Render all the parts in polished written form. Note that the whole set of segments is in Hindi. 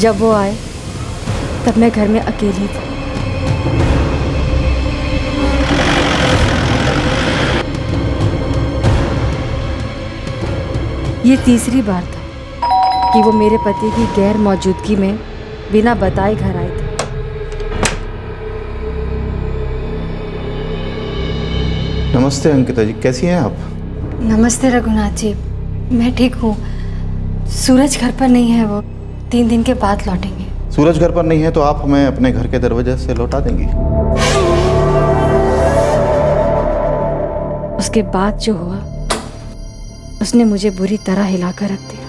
जब वो आए तब मैं घर में अकेली थी। ये तीसरी बार था कि वो मेरे पति की गैर मौजूदगी में बिना बताए घर आए थे। नमस्ते अंकिता जी, कैसी हैं आप? नमस्ते रघुनाथ जी, मैं ठीक हूँ। सूरज घर पर नहीं है, वो 3 दिन के बाद लौटेंगे। सूरज घर पर नहीं है तो आप हमें अपने घर के दरवाजे से लौटा देंगी? उसके बाद जो हुआ उसने मुझे बुरी तरह हिलाकर रख दिया।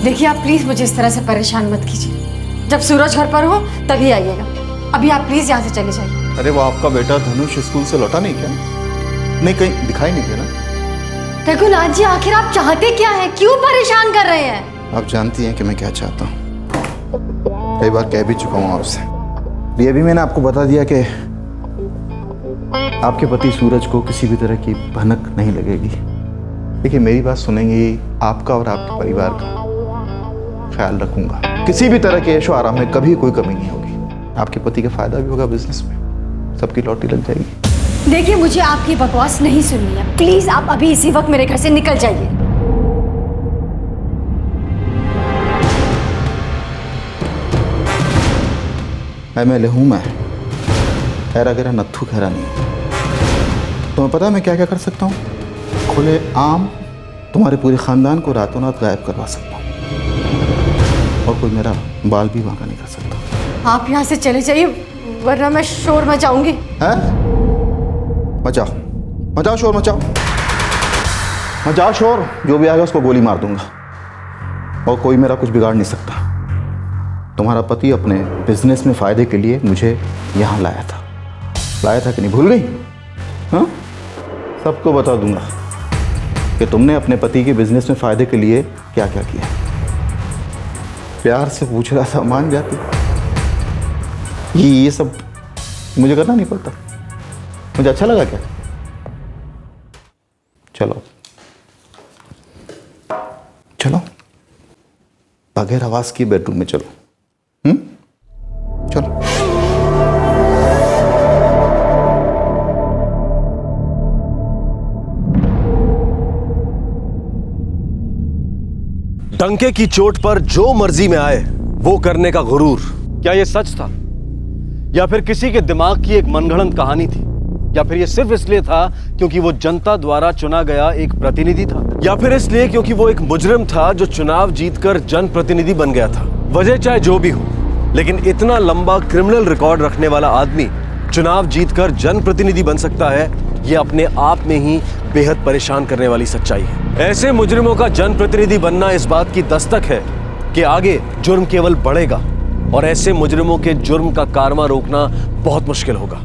देखिए, आप प्लीज मुझे इस तरह से परेशान मत कीजिए। जब सूरज घर पर हो तभी आइएगा। अभी आप प्लीज यहाँ से चले जाइए। अरे वो आपका बेटा धनुष स्कूल से लौटा नहीं क्या? नहीं, कहीं दिखाई नहीं दिया ना? रघुनाथ जी, आखिर आप चाहते क्या हैं? क्यों परेशान कर रहे हैं? आप जानती हैं कि मैं क्या चाहता हूँ। कई बार कह भी चुका हूँ आपसे। ये भी मैंने आपको बता दिया कि आपके पति सूरज को किसी भी तरह की भनक नहीं लगेगी। देखिए, मेरी बात सुनेंगे, आपका और आपके परिवार का ख्याल रखूंगा। किसी भी तरह के ऐशो आराम में कभी कोई कमी नहीं होगी। आपके पति का फायदा भी होगा बिजनेस में, सबकी लौटी लग जाएगी। देखिए, मुझे आपकी बकवास नहीं सुननी है। प्लीज आप अभी इसी वक्त मेरे घर से निकल जाइए। MLA हूं मैं, ऐरा गैरा नत्थू खैरा नहीं। तुम्हें पता है मैं क्या क्या कर सकता हूँ? खुले आम तुम्हारे पूरे खानदान को रातों रात गायब करवा सकता हूँ, और कोई मेरा बाल भी वांका नहीं कर सकता। आप यहाँ से चले जाइए, वरना मैं शोर मचाऊंगी। हैं? मचाओ मचाओ शोर, मचाओ मचाओ शोर। जो भी आएगा उसको गोली मार दूंगा, और कोई मेरा कुछ बिगाड़ नहीं सकता। तुम्हारा पति अपने बिजनेस में फायदे के लिए मुझे यहाँ लाया था कि नहीं, भूल गई? हाँ, सबको बता दूंगा कि तुमने अपने पति के बिजनेस में फायदे के लिए क्या क्या किया। प्यार से पूछ रहा था, मान जाती। ये सब मुझे करना नहीं पड़ता। मुझे अच्छा लगा क्या? चलो चलो, बगैर आवाज की बेडरूम में चलो। चलो। डंके की चोट पर जो मर्जी में आए वो करने का गुरूर, क्या यह सच था, या फिर किसी के दिमाग की एक मनगढ़ंत कहानी थी, या फिर यह सिर्फ इसलिए था क्योंकि वो जनता द्वारा चुना गया एक प्रतिनिधि था, या फिर इसलिए क्योंकि वो एक मुजरिम था जो चुनाव जीतकर जनप्रतिनिधि बन गया था। वजह चाहे जो भी हो, लेकिन इतना लंबा क्रिमिनल रिकॉर्ड रखने वाला आदमी चुनाव जीतकर जनप्रतिनिधि बन सकता है, यह अपने आप में ही बेहद परेशान करने वाली सच्चाई है। ऐसे मुजरिमों का जनप्रतिनिधि बनना इस बात की दस्तक है कि आगे जुर्म केवल बढ़ेगा, और ऐसे मुजरिमों के जुर्म का कारवा रोकना बहुत मुश्किल होगा।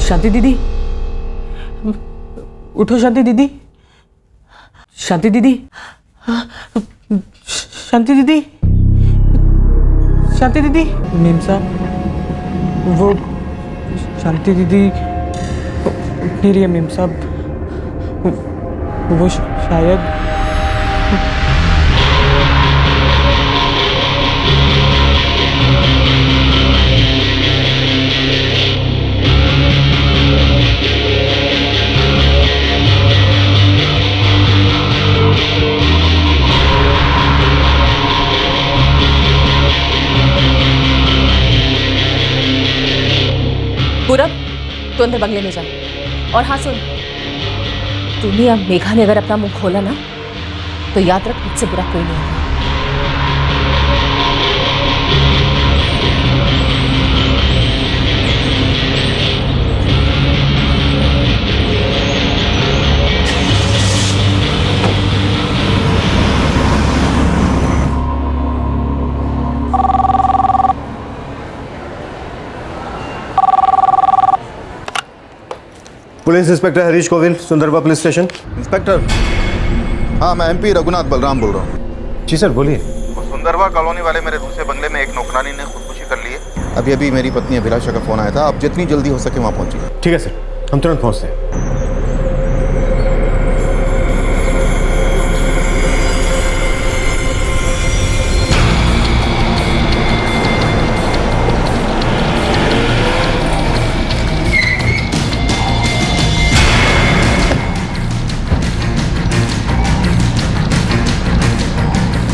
शांति दीदी, उठो शांति दीदी, शांति दीदी, शांति दीदी, शांति दीदी। मेम साहब, वो शांति दीदी उठ नहीं रही है मेम साहब। वो शायद पूरब, तू अंदर बंगले में जा। और हाँ सुन, तूने अब मेघा ने अगर अपना मुंह खोला ना, तो याद रख, मुझसे बुरा कोई नहीं होगा। Police inspector Harish Govil, Sundarba police station. Inspector, हाँ मैं एमपी रघुनाथ बलराम बोल रहा हूँ। जी सर, बोलिए। सुंदरबा कॉलोनी वाले मेरे दूसरे बंगले में एक नौकरानी ने खुदकुशी कर ली है। अभी अभी मेरी पत्नी अभिलाषा का फोन आया था, आप जितनी जल्दी हो सके वहाँ पहुँचिए। ठीक है सर, हम तुरंत पहुँचते हैं।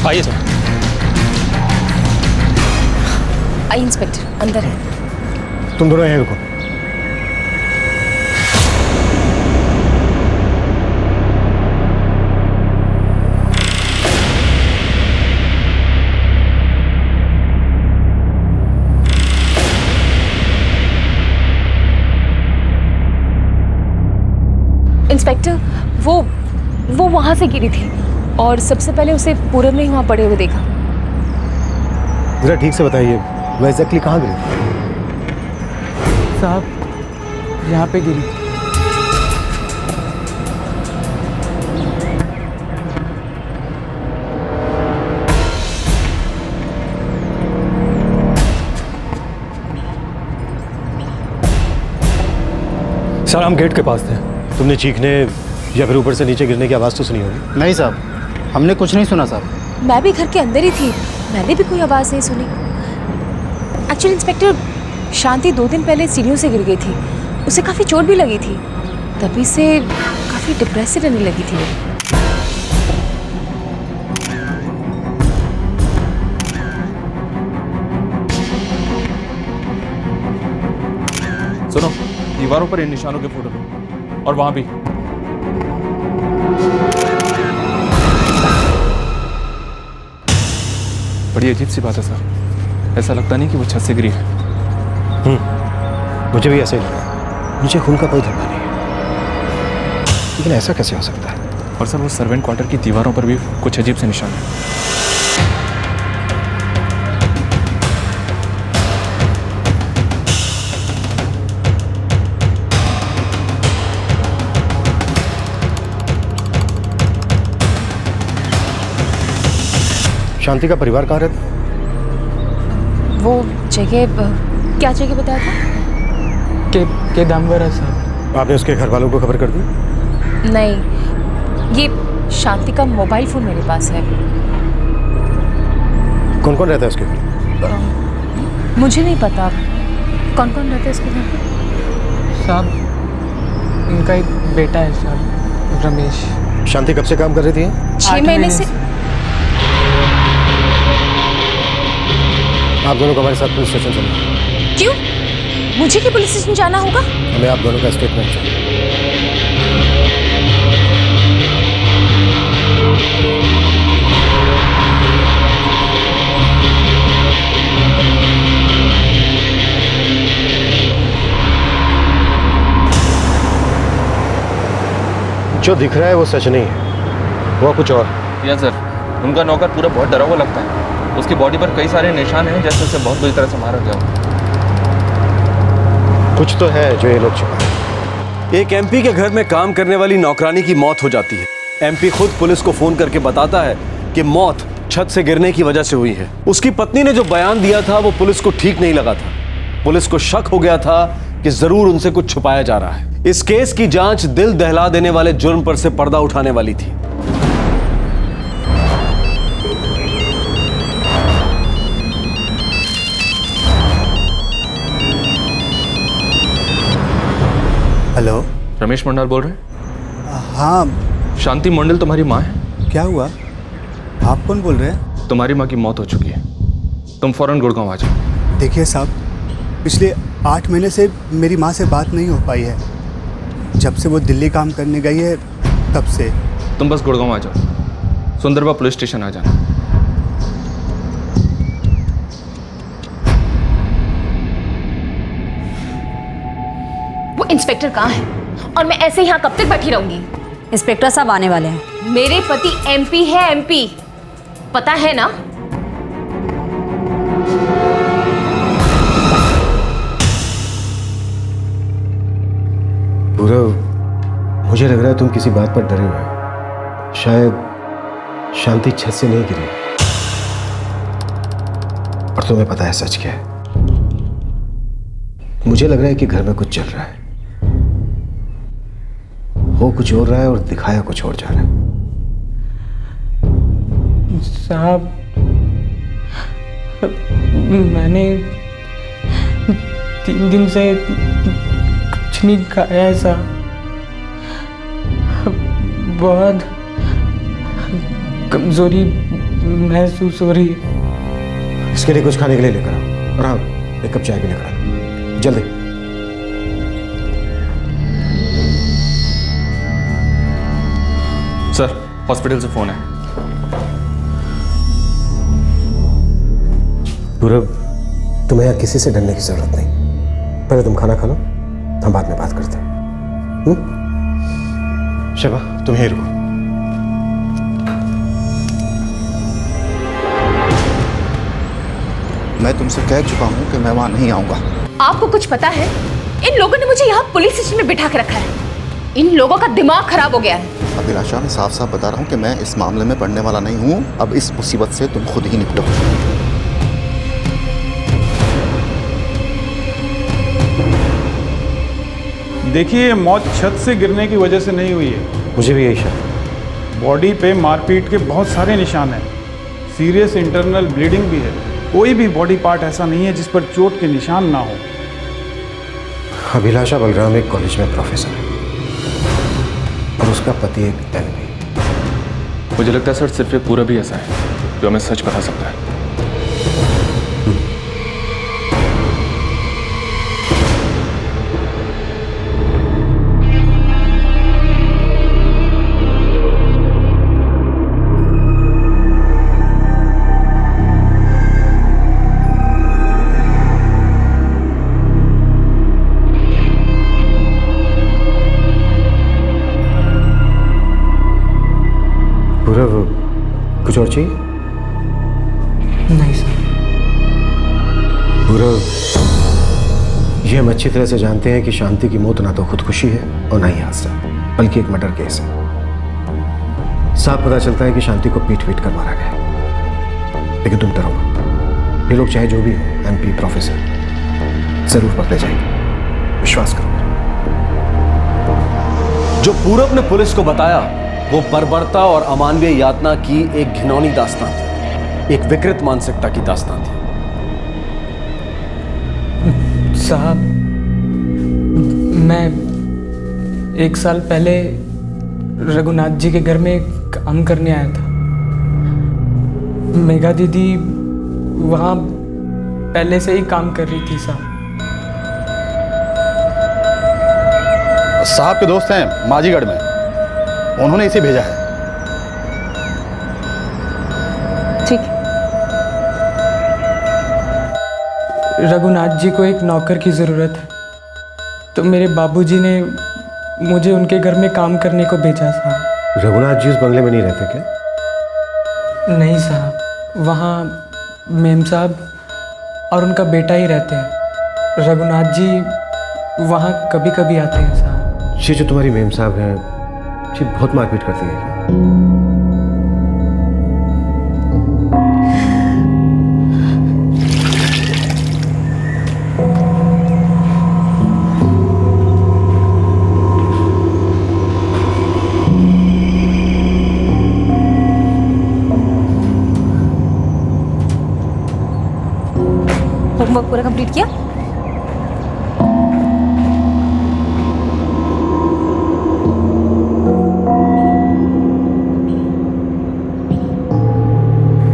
आइए सर। आई इंस्पेक्टर, अंदर है। तुम दोनों यहीं रुको। इंस्पेक्टर, वो वहां से गिरी थी और सबसे पहले उसे पूरब ने ही वहां पड़े हुए देखा। जरा ठीक से बताइए, वो एग्जैक्टली कहाँ गिरी? साहब यहाँ पे गिरी थी। सर हम गेट के पास थे। तुमने चीखने या फिर ऊपर से नीचे गिरने की आवाज़ तो सुनी होगी? नहीं साहब, हमने कुछ नहीं सुना साहब। मैं भी घर के अंदर ही थी, मैंने भी कोई आवाज़ नहीं सुनी। एक्चुअली इंस्पेक्टर, शांति 2 दिन पहले सीढ़ियों से गिर गई थी, उसे काफ़ी चोट भी लगी थी, तभी से काफ़ी डिप्रेस से रहने लगी थी वो। सुनो, दीवारों पर इन निशानों के फोटो लो और वहां भी। बड़ी अजीब सी बात है सर, ऐसा लगता नहीं कि वो छत से गिरी है। मुझे भी ऐसे ही लगा। नीचे खून का कोई धब्बा नहीं है, लेकिन ऐसा कैसे हो सकता है? और सर वो सर्वेंट क्वार्टर की दीवारों पर भी कुछ अजीब से निशान है। शांति का परिवार कहाँ रहता? वो जगह, क्या जगह बताया था? के दामवर है साहब। आपने उसके घर वालों को खबर कर दी? नहीं, ये शांति का मोबाइल फ़ोन मेरे पास है। कौन कौन रहता है उसके घर? मुझे नहीं पता कौन कौन रहता है उसके घर पे। साहब उनका एक बेटा है साहब, रमेश। शांति कब से काम कर रही थी? 6 महीने से। आप दोनों को हमारे साथ पुलिस स्टेशन चलो। क्यों? मुझे क्यों पुलिस स्टेशन जाना होगा? हमें आप दोनों का स्टेटमेंट चाहिए। जो दिख रहा है वो सच नहीं है, वो कुछ और। यस सर, उनका नौकर पूरा बहुत डरा हुआ लगता है। उसकी बॉडी पर कई सारे निशान हैं, जैसे उसे बहुत बुरी तरह से मारा गया हो। कुछ तो है जो ये लोग छिपा। एक एमपी के घर में काम करने वाली नौकरानी की मौत हो जाती है। एमपी खुद पुलिस को फोन करके बताता है कि मौत छत से गिरने की वजह से हुई है। उसकी पत्नी ने जो बयान दिया था वो पुलिस को ठीक नहीं लगा था। पुलिस को शक हो गया था कि जरूर उनसे कुछ छुपाया जा रहा है। इस केस की जांच दिल दहला देने वाले जुर्म पर से पर्दा उठाने वाली थी। हेलो, रमेश मंडल बोल रहे हैं? हाँ। शांति मंडल तुम्हारी माँ है? क्या हुआ? आप कौन बोल रहे हैं? तुम्हारी माँ की मौत हो चुकी है, तुम फौरन गुड़गांव आ जाओ। देखिए साहब, पिछले 8 महीने से मेरी माँ से बात नहीं हो पाई है। जब से वो दिल्ली काम करने गई है तब से। तुम बस गुड़गांव आ जाओ, सुंदरबा पुलिस स्टेशन आ जाना। वो इंस्पेक्टर कहाँ है? और मैं ऐसे यहाँ कब तक बैठी रहूंगी? इंस्पेक्टर साहब आने वाले हैं। मेरे पति एमपी है, एमपी, पता है ना? पूरा मुझे लग रहा है तुम किसी बात पर डरे हुए हो। शायद शांति छत से नहीं गिरी और तुम्हें पता है सच क्या है। मुझे लग रहा है कि घर में कुछ चल रहा है, हो कुछ और रहा है और दिखाया कुछ और जा रहा है। साहब, मैंने 3 दिन से कुछ नहीं खाया है साहब। बहुत कमजोरी महसूस हो रही है। इसके लिए कुछ खाने के लिए लेकर आओ और हाँ, 1 कप चाय भी लेकर आओ जल्दी। सर, हॉस्पिटल से फोन है। पूरब, तुम्हें यहाँ किसी से डरने की जरूरत नहीं। पहले तुम खाना खा लो, हम बाद में बात करते हैं। शबा, तुम यहीं रुको। मैं तुमसे कह चुका हूं कि मैं वहां नहीं आऊंगा। आपको कुछ पता है? इन लोगों ने मुझे यहाँ पुलिस स्टेशन में बिठा के रखा है। इन लोगों का दिमाग खराब हो गया है। अभिलाषा, मैं साफ साफ बता रहा हूं कि मैं इस मामले में पढ़ने वाला नहीं हूं। अब इस मुसीबत से तुम खुद ही निकलो। देखिए, मौत छत से गिरने की वजह से नहीं हुई है। मुझे भी यही शक है। बॉडी पे मारपीट के बहुत सारे निशान हैं। सीरियस इंटरनल ब्लीडिंग भी है। कोई भी बॉडी पार्ट ऐसा नहीं है जिस पर चोट के निशान ना हो। अभिलाषा बलराम एक कॉलेज में प्रोफेसर है और उसका पति एक एमपी। मुझे लगता है सर, सिर्फ एक पूरा भी ऐसा है जो हमें सच बता सकता है। कुछ और चाहिए? नहीं सर। पूरब, ये हम अच्छी तरह से जानते हैं कि शांति की मौत ना तो खुदकुशी है और ना ही हादसा, बल्कि एक मर्डर केस है। साफ पता चलता है कि शांति को पीट पीट कर मारा गया। लेकिन तुम डरो मत, ये लोग चाहे जो भी हो, एमपी, प्रोफेसर, जरूर पकड़े जाएंगे, विश्वास करो। जो पूरब ने पुलिस को बताया वो बर्बरता और अमानवीय यातना की एक घिनौनी दास्तान थी, एक विकृत मानसिकता की दास्तान थी। साहब, मैं 1 साल पहले रघुनाथ जी के घर में काम करने आया था। मेघा दीदी वहाँ पहले से ही काम कर रही थी साहब। साहब के दोस्त हैं माजीगढ़ में, उन्होंने इसे भेजा है। ठीक है। रघुनाथ जी को एक नौकर की ज़रूरत है, तो मेरे बाबूजी ने मुझे उनके घर में काम करने को भेजा साहब। रघुनाथ जी उस बंगले में नहीं रहते क्या? नहीं साहब, वहाँ मेम साहब और उनका बेटा ही रहते हैं। रघुनाथ जी वहाँ कभी कभी आते हैं साहब। ये जो तुम्हारी मेम साहब हैं, ये बहुत मारपीट करती है क्या? होमवर्क पूरा कंप्लीट किया?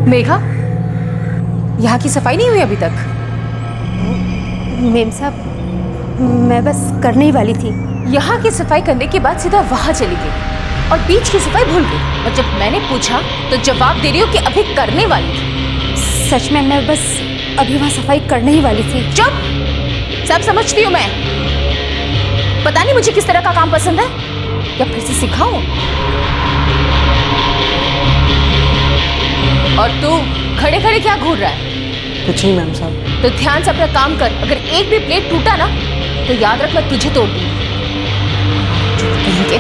मेघा, यहाँ की सफाई नहीं हुई अभी तक? मेम साहब, मैं बस करने ही वाली थी। यहाँ की सफाई करने के बाद सीधा वहाँ चली गई और बीच की सफाई भूल गई। और जब मैंने पूछा तो जवाब दे रही हो कि अभी करने वाली थी। सच में मैं बस अभी वहाँ सफाई करने ही वाली थी। चुप! सब समझती हूँ मैं। पता नहीं मुझे किस तरह का काम पसंद है, या फिर से सिखाऊं? और तू खड़े खड़े क्या घूर रहा है? कुछ नहीं मैम साहब। तो ध्यान से अपना काम कर। अगर एक भी प्लेट टूटा ना तो याद रख, मैं तुझे तोड़ दूंगी। कहीं के।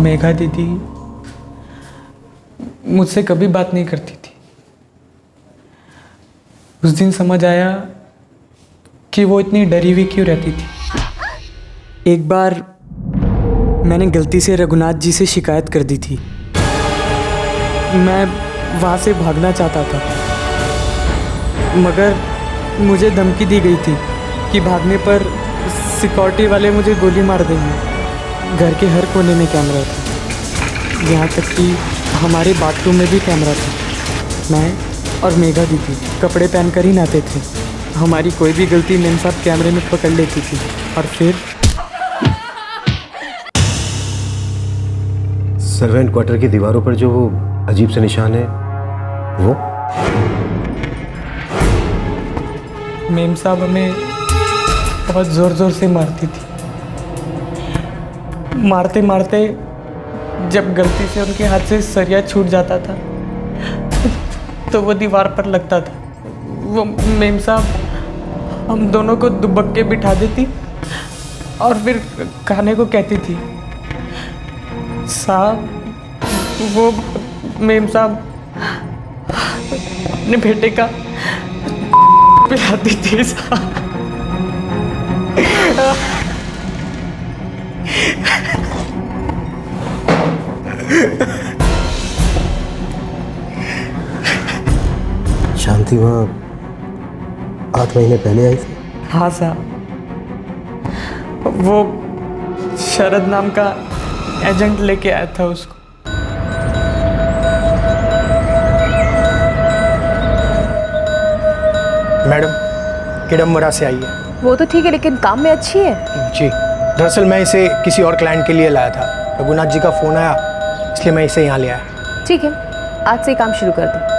मेघा दीदी मुझसे कभी बात नहीं करती थी। उस दिन समझ आया कि वो इतनी डरी हुई क्यों रहती थी। एक बार मैंने गलती से रघुनाथ जी से शिकायत कर दी थी। मैं वहाँ से भागना चाहता था, मगर मुझे धमकी दी गई थी कि भागने पर सिक्योरिटी वाले मुझे गोली मार देंगे। घर के हर कोने में कैमरा था, यहाँ तक कि हमारे बाथरूम में भी कैमरा था। मैं और मेघा दीदी कपड़े पहनकर ही नहाते थे। हमारी कोई भी गलती मेम साहब कैमरे में पकड़ लेती थी। और फिर सर्वेंट क्वार्टर की दीवारों पर जो वो अजीब से निशान है, वो मेम साहब हमें बहुत ज़ोर ज़ोर से मारती थी। मारते मारते जब गलती से उनके हाथ से सरिया छूट जाता था तो वो दीवार पर लगता था। वो मेम साहब हम दोनों को दुबक के बिठा देती और फिर खाने को कहती थी। साहब वो मेम साहब अपने बेटे का पिलाती थी साहब। शांति वहाँ 8 महीने पहले आई थी। हाँ साहब, वो शरद नाम का एजेंट लेके आया था उसको। मैडम किडम्बरा से आई है। वो तो ठीक है, लेकिन काम में अच्छी है। जी, दरअसल मैं इसे किसी और क्लाइंट के लिए लाया था। रघुनाथ जी का फ़ोन आया, इसलिए मैं इसे यहाँ ले आया। ठीक है, आज से काम शुरू कर दो।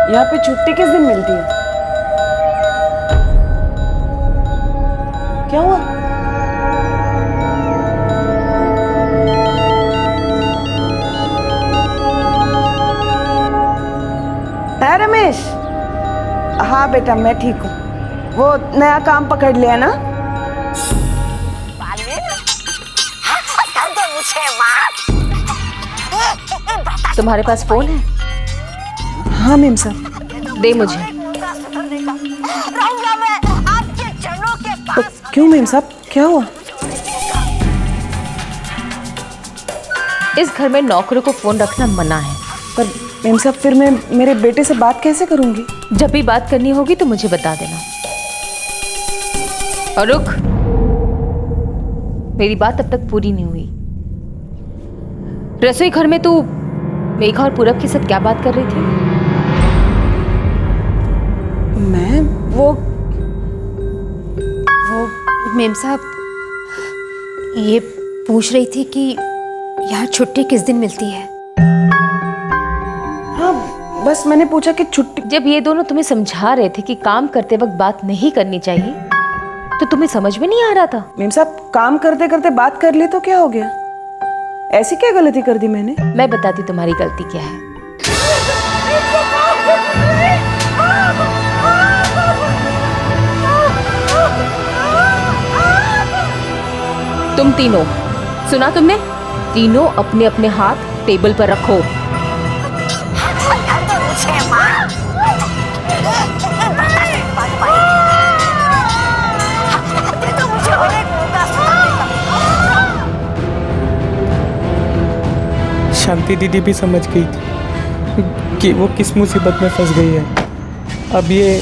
यहाँ पे छुट्टी किस दिन मिलती है? क्या हुआ? है रमेश? हाँ बेटा मैं ठीक हूँ। वो नया काम पकड़ लिया ना? तुम्हारे पास फोन है? हाँ मेम साहब। दे मुझे। तो क्यों मेम साहब, क्या हुआ? इस घर में नौकरों को फोन रखना मना है। पर मेम साहब फिर मैं मेरे बेटे से बात कैसे करूंगी? जब भी बात करनी होगी तो मुझे बता देना। और रुक, मेरी बात अब तक पूरी नहीं हुई। रसोई घर में तू मेघा और पूरब के साथ क्या बात कर रही थी? मैं वो मेम साहब ये पूछ रही थी कि यहाँ छुट्टी किस दिन मिलती है। हाँ बस मैंने पूछा कि छुट्टी। जब ये दोनों तुम्हें समझा रहे थे कि काम करते वक्त बात नहीं करनी चाहिए तो तुम्हें समझ में नहीं आ रहा था? मेम साहब काम करते करते बात कर ली तो क्या हो गया? ऐसी क्या गलती कर दी मैंने? मैं बताती तुम्हारी गलती क्या है। तुम तीनों, सुना तुमने? तीनों अपने अपने हाथ टेबल पर रखो। शांति दीदी भी समझ गई थी कि वो किस मुसीबत में फंस गई है। अब ये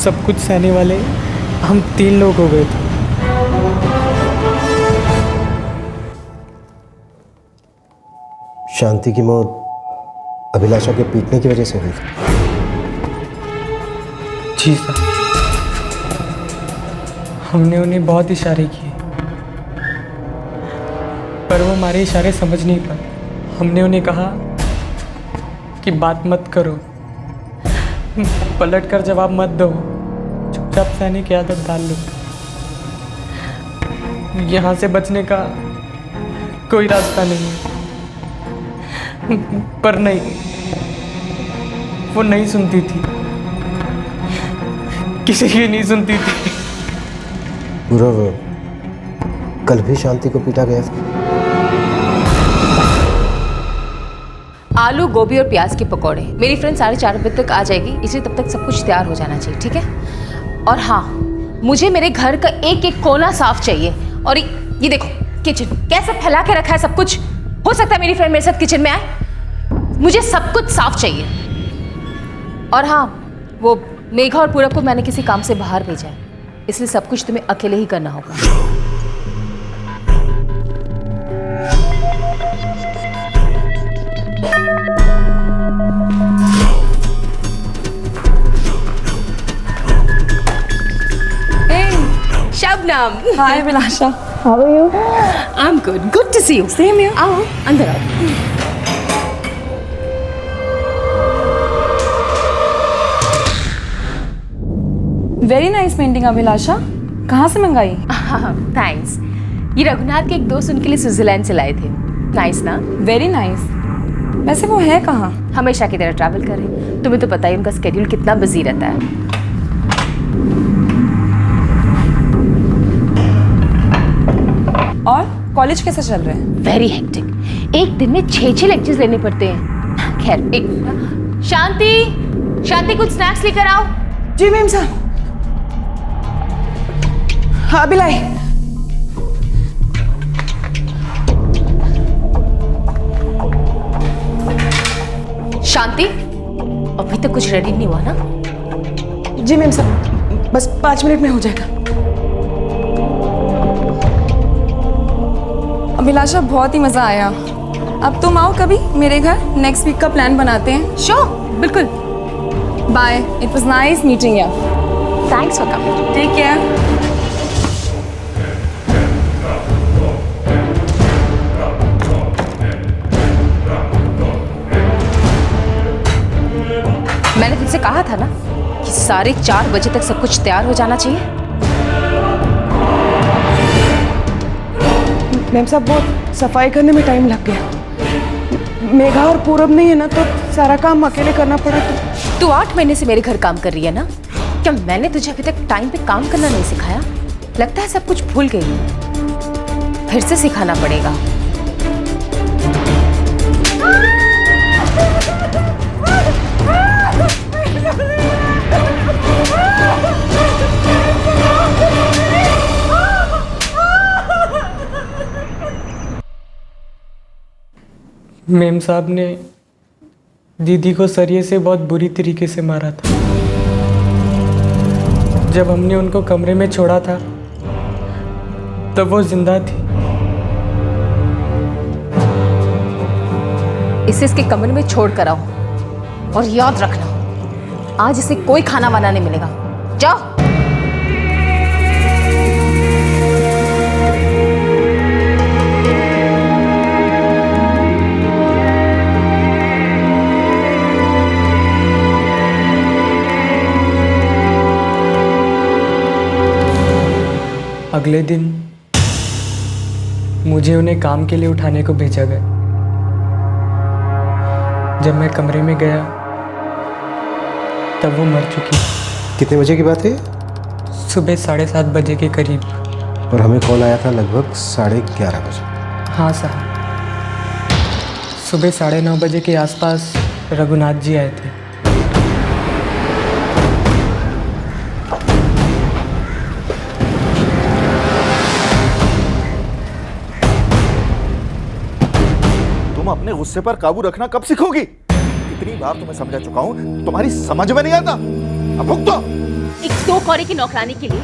सब कुछ सहने वाले हम 3 लोग हो गए थे। शांति की मौत अभिलाषा के पीटने की वजह से हुई थी। जी सर, हमने उन्हें बहुत इशारे किए पर वो हमारे इशारे समझ नहीं पाए। हमने उन्हें कहा कि बात मत करो, पलट कर जवाब मत दो, चुपचाप सहने की आदत डाल लो। यहाँ से बचने का कोई रास्ता नहीं है। पर नहीं, वो नहीं सुनती थी, किसी की नहीं सुनती थी। पूरव, कल भी शांति को पीटा गया था। आलू गोभी और प्याज के पकौड़े, मेरी फ्रेंड 4:30 बजे तक आ जाएगी, इसलिए तब तक सब कुछ तैयार हो जाना चाहिए, ठीक है? और हाँ, मुझे मेरे घर का एक एक कोना साफ चाहिए। और ये देखो किचन कैसे फैला के रखा है सब कुछ। हो सकता है मेरी फ्रेंड मेरे साथ किचन में आए, मुझे सब कुछ साफ चाहिए। और हाँ, वो मेघा और पूरब को मैंने किसी काम से बाहर भेजा है, इसलिए सब कुछ तुम्हें अकेले ही करना होगा। Shabnam, hi Abhilasha, how are you? I am good, good to see you. Same here. आओ अंदर आओ। वेरी नाइस पेंटिंग अभिलाषा, कहाँ से मंगाई? थैंक्स, ये रघुनाथ के एक दोस्त उनके लिए स्विट्जरलैंड से लाए थे। नाइस ना? Very nice. वैसे वो है कहाँ? हमेशा की तरह ट्रैवल कर रहे हैं, तुम्हें तो पता ही उनका स्केड्यूल कितना बिजी रहता है। और कॉलेज कैसा चल रहा है? वेरी हेक्टिक, एक दिन में 6 लेक्चर्स लेने पड़ते हैं। खैर, एक मिनट। शांति कुछ स्नैक्स लेकर आओ। जी मैम साहब। हाँ बिलाई। शांति, अभी तक कुछ रेडी नहीं हुआ ना? जी मैम साहब, बस 5 मिनट में हो जाएगा। अभिलाषा बहुत ही मज़ा आया। अब तुम आओ कभी मेरे घर, नेक्स्ट वीक का प्लान बनाते हैं। श्योर, बिल्कुल। Bye, it was nice meeting you. Thanks for coming. Take care. मैंने तुमसे कहा था ना कि 4:30 बजे तक सब कुछ तैयार हो जाना चाहिए। मैम साहब, बहुत सफाई करने में टाइम लग गया। मेघा और पूरब नहीं है ना, तो सारा काम अकेले करना पड़ा। तू 8 महीने से मेरे घर काम कर रही है ना? क्या मैंने तुझे अभी तक टाइम पे काम करना नहीं सिखाया? लगता है सब कुछ भूल गई है। फिर से सिखाना पड़ेगा। मेम साहब ने दीदी को सरिये से बहुत बुरी तरीके से मारा था। जब हमने उनको कमरे में छोड़ा था तब वो जिंदा थी। इसे इसके कमरे में छोड़ कर आओ, और याद रखना आज इसे कोई खाना वाना नहीं मिलेगा। जाओ। अगले दिन मुझे उन्हें काम के लिए उठाने को भेजा गया। जब मैं कमरे में गया तब वो मर चुकी। कितने बजे की बात है? सुबह 7:30 बजे के करीब। और हमें कॉल आया था लगभग 11:30 बजे। हाँ साहब, सुबह 9:30 बजे के आसपास रघुनाथ जी आए थे। तुम अपने गुस्से पर काबू रखना कब सीखोगी? कितनी बार तुम्हें समझा चुका हूं, तुम्हारी समझ में नहीं आता। अब भुगतो। एक 2 कौड़े की नौकरानी के लिए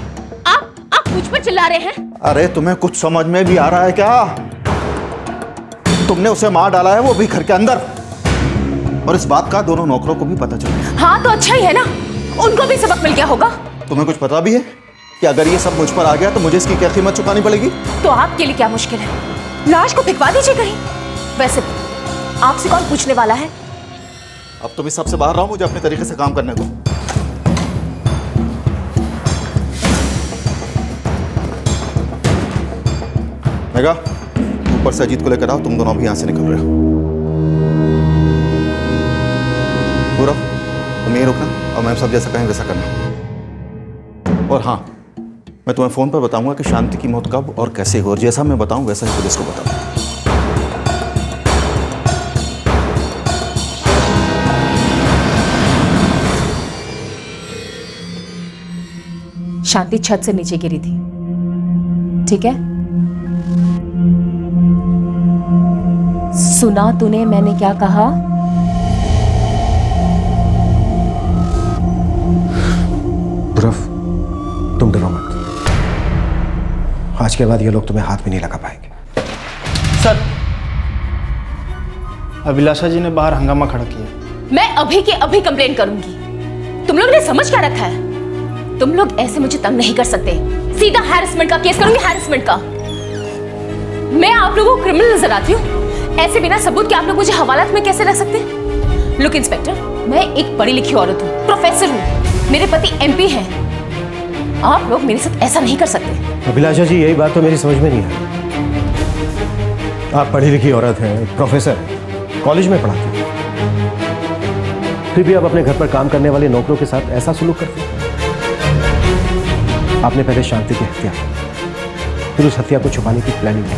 आप मुझ पर चिल्ला रहे हैं? अरे तुम्हें कुछ समझ में भी आ रहा है क्या? तुमने उसे मार डाला है, वो भी घर के अंदर, और इस बात का दोनों नौकरों को भी पता चल गया। हाँ तो अच्छा ही है ना, उनको भी सबक मिल गया होगा। तुम्हें कुछ पता भी है कि अगर ये सब मुझ पर आ गया तो मुझे इसकी क्या कीमत चुकानी पड़ेगी? तो आपके लिए क्या मुश्किल है? लाश को फेंकवा दीजिए कहीं। वैसे आपसे कौन पूछने वाला है? अब तुम इस सबसे बाहर रहो, मुझे अपने तरीके से काम करने दो। मेघा, ऊपर से अजीत को लेकर आओ, तुम दोनों भी यहां से निकल रहे हो। यहीं रुकना और मैम सब जैसा कहें वैसा करना। और हाँ, मैं तुम्हें फ़ोन पर बताऊंगा कि शांति की मौत कब और कैसे हो, और जैसा मैं बताऊं वैसा ही पुलिस को बताऊं। शांति छत से नीचे गिरी थी, ठीक है? सुना तूने मैंने क्या कहा? ध्रुव, तुम डरो मत। आज के बाद ये लोग तुम्हें हाथ भी नहीं लगा पाएंगे। सर, अभिलाषा जी ने बाहर हंगामा खड़ा किया। मैं अभी के अभी कंप्लेन करूंगी। तुम लोग ने समझ क्या रखा है? तुम लोग ऐसे मुझे तंग नहीं कर सकते। सीधा हैरेसमेंट का केस करूंगी, हैरेसमेंट का। मैं आप लोगों को क्रिमिनल नजर आती हूँ? ऐसे बिना सबूत के आप लोग मुझे हवालात में कैसे रख सकते? लुक इंस्पेक्टर, मैं एक पढ़ी लिखी औरत हूँ, प्रोफेसर हूँ, मेरे पति एमपी हैं। आप लोग मेरे साथ ऐसा नहीं कर सकते। अभिलाषा जी, यही बात तो मेरी समझ में नहीं आई। आप पढ़ी लिखी औरत हैं, प्रोफेसर हैं, कॉलेज में पढ़ाते हैं, फिर भी आप अपने घर पर काम करने वाले नौकरों के साथ ऐसा सलूक करते हैं। आपने पहले शांति की हत्या, फिर उस हत्या को छुपाने की प्लानिंग की।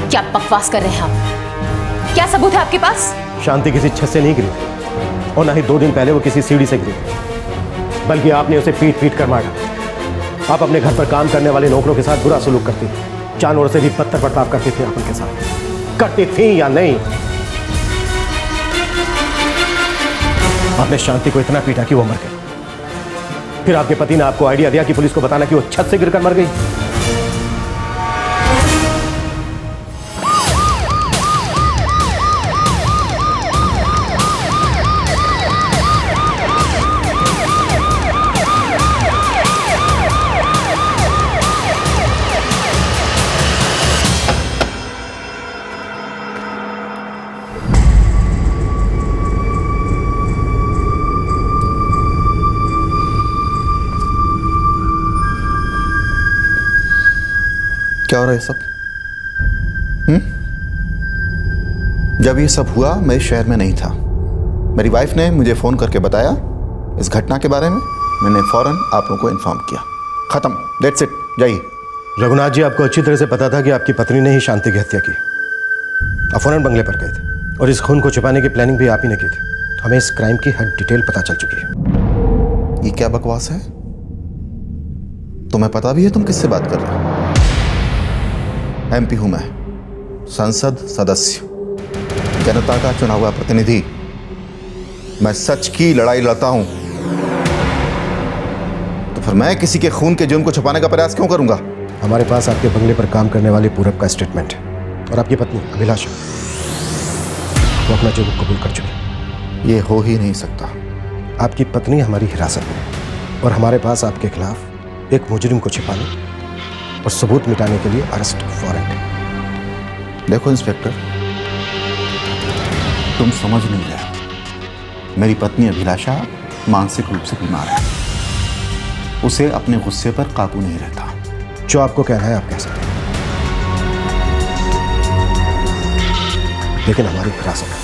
क्या बकवास कर रहे हैं आप? क्या सबूत है आपके पास? शांति किसी छत से नहीं गिरी थी, और ना ही 2 दिन पहले वो किसी सीढ़ी से गिरी थी, बल्कि आपने उसे पीट पीट कर मारा। आप अपने घर पर काम करने वाले नौकरों के साथ बुरा सलूक करती थी, जानवरों से भी बदतर बर्ताव करती थी। आप उनके साथ करती थी या नहीं? आपने शांति को इतना पीटा कि वो मर गई। फिर आपके पति ने आपको आइडिया दिया कि पुलिस को बताना कि वो छत से गिरकर मर गई। क्या हो रहा है सब? जब ये सब हुआ मैं इस शहर में नहीं था। मेरी वाइफ ने मुझे फ़ोन करके बताया इस घटना के बारे में। मैंने फौरन आप लोगों को इन्फॉर्म किया। ख़त्म, दैट्स इट, जाइए। रघुनाथ जी, आपको अच्छी तरह से पता था कि आपकी पत्नी ने ही शांति की हत्या की। आप फौरन बंगले पर गए थे और इस खून को छिपाने की प्लानिंग भी आप ही ने की थी। हमें इस क्राइम की हर डिटेल पता चल चुकी है। ये क्या बकवास है? तुम्हें पता भी है तुम किससे बात कर रहे हो? एमपी हूं मैं, संसद सदस्य, जनता का चुना हुआ प्रतिनिधि। मैं सच की लड़ाई लड़ता हूं, तो फिर मैं किसी के खून के जुर्म को छुपाने का प्रयास क्यों करूंगा? हमारे पास आपके बंगले पर काम करने वाले पूरब का स्टेटमेंट है, और आपकी पत्नी अभिलाषा वो अपना जुर्म कबूल कर चुकी। ये हो ही नहीं सकता। आपकी पत्नी हमारी हिरासत में है, और हमारे पास आपके खिलाफ एक मुजरिम को छिपाने और सबूत मिटाने के लिए अरेस्ट वारंट है। देखो इंस्पेक्टर, तुम समझ नहीं रहे। मेरी पत्नी अभिलाषा मानसिक रूप से बीमार है। उसे अपने गुस्से पर काबू नहीं रहता। जो आपको कहना है आप कह सकते हैं, लेकिन हमारी हिरासत है।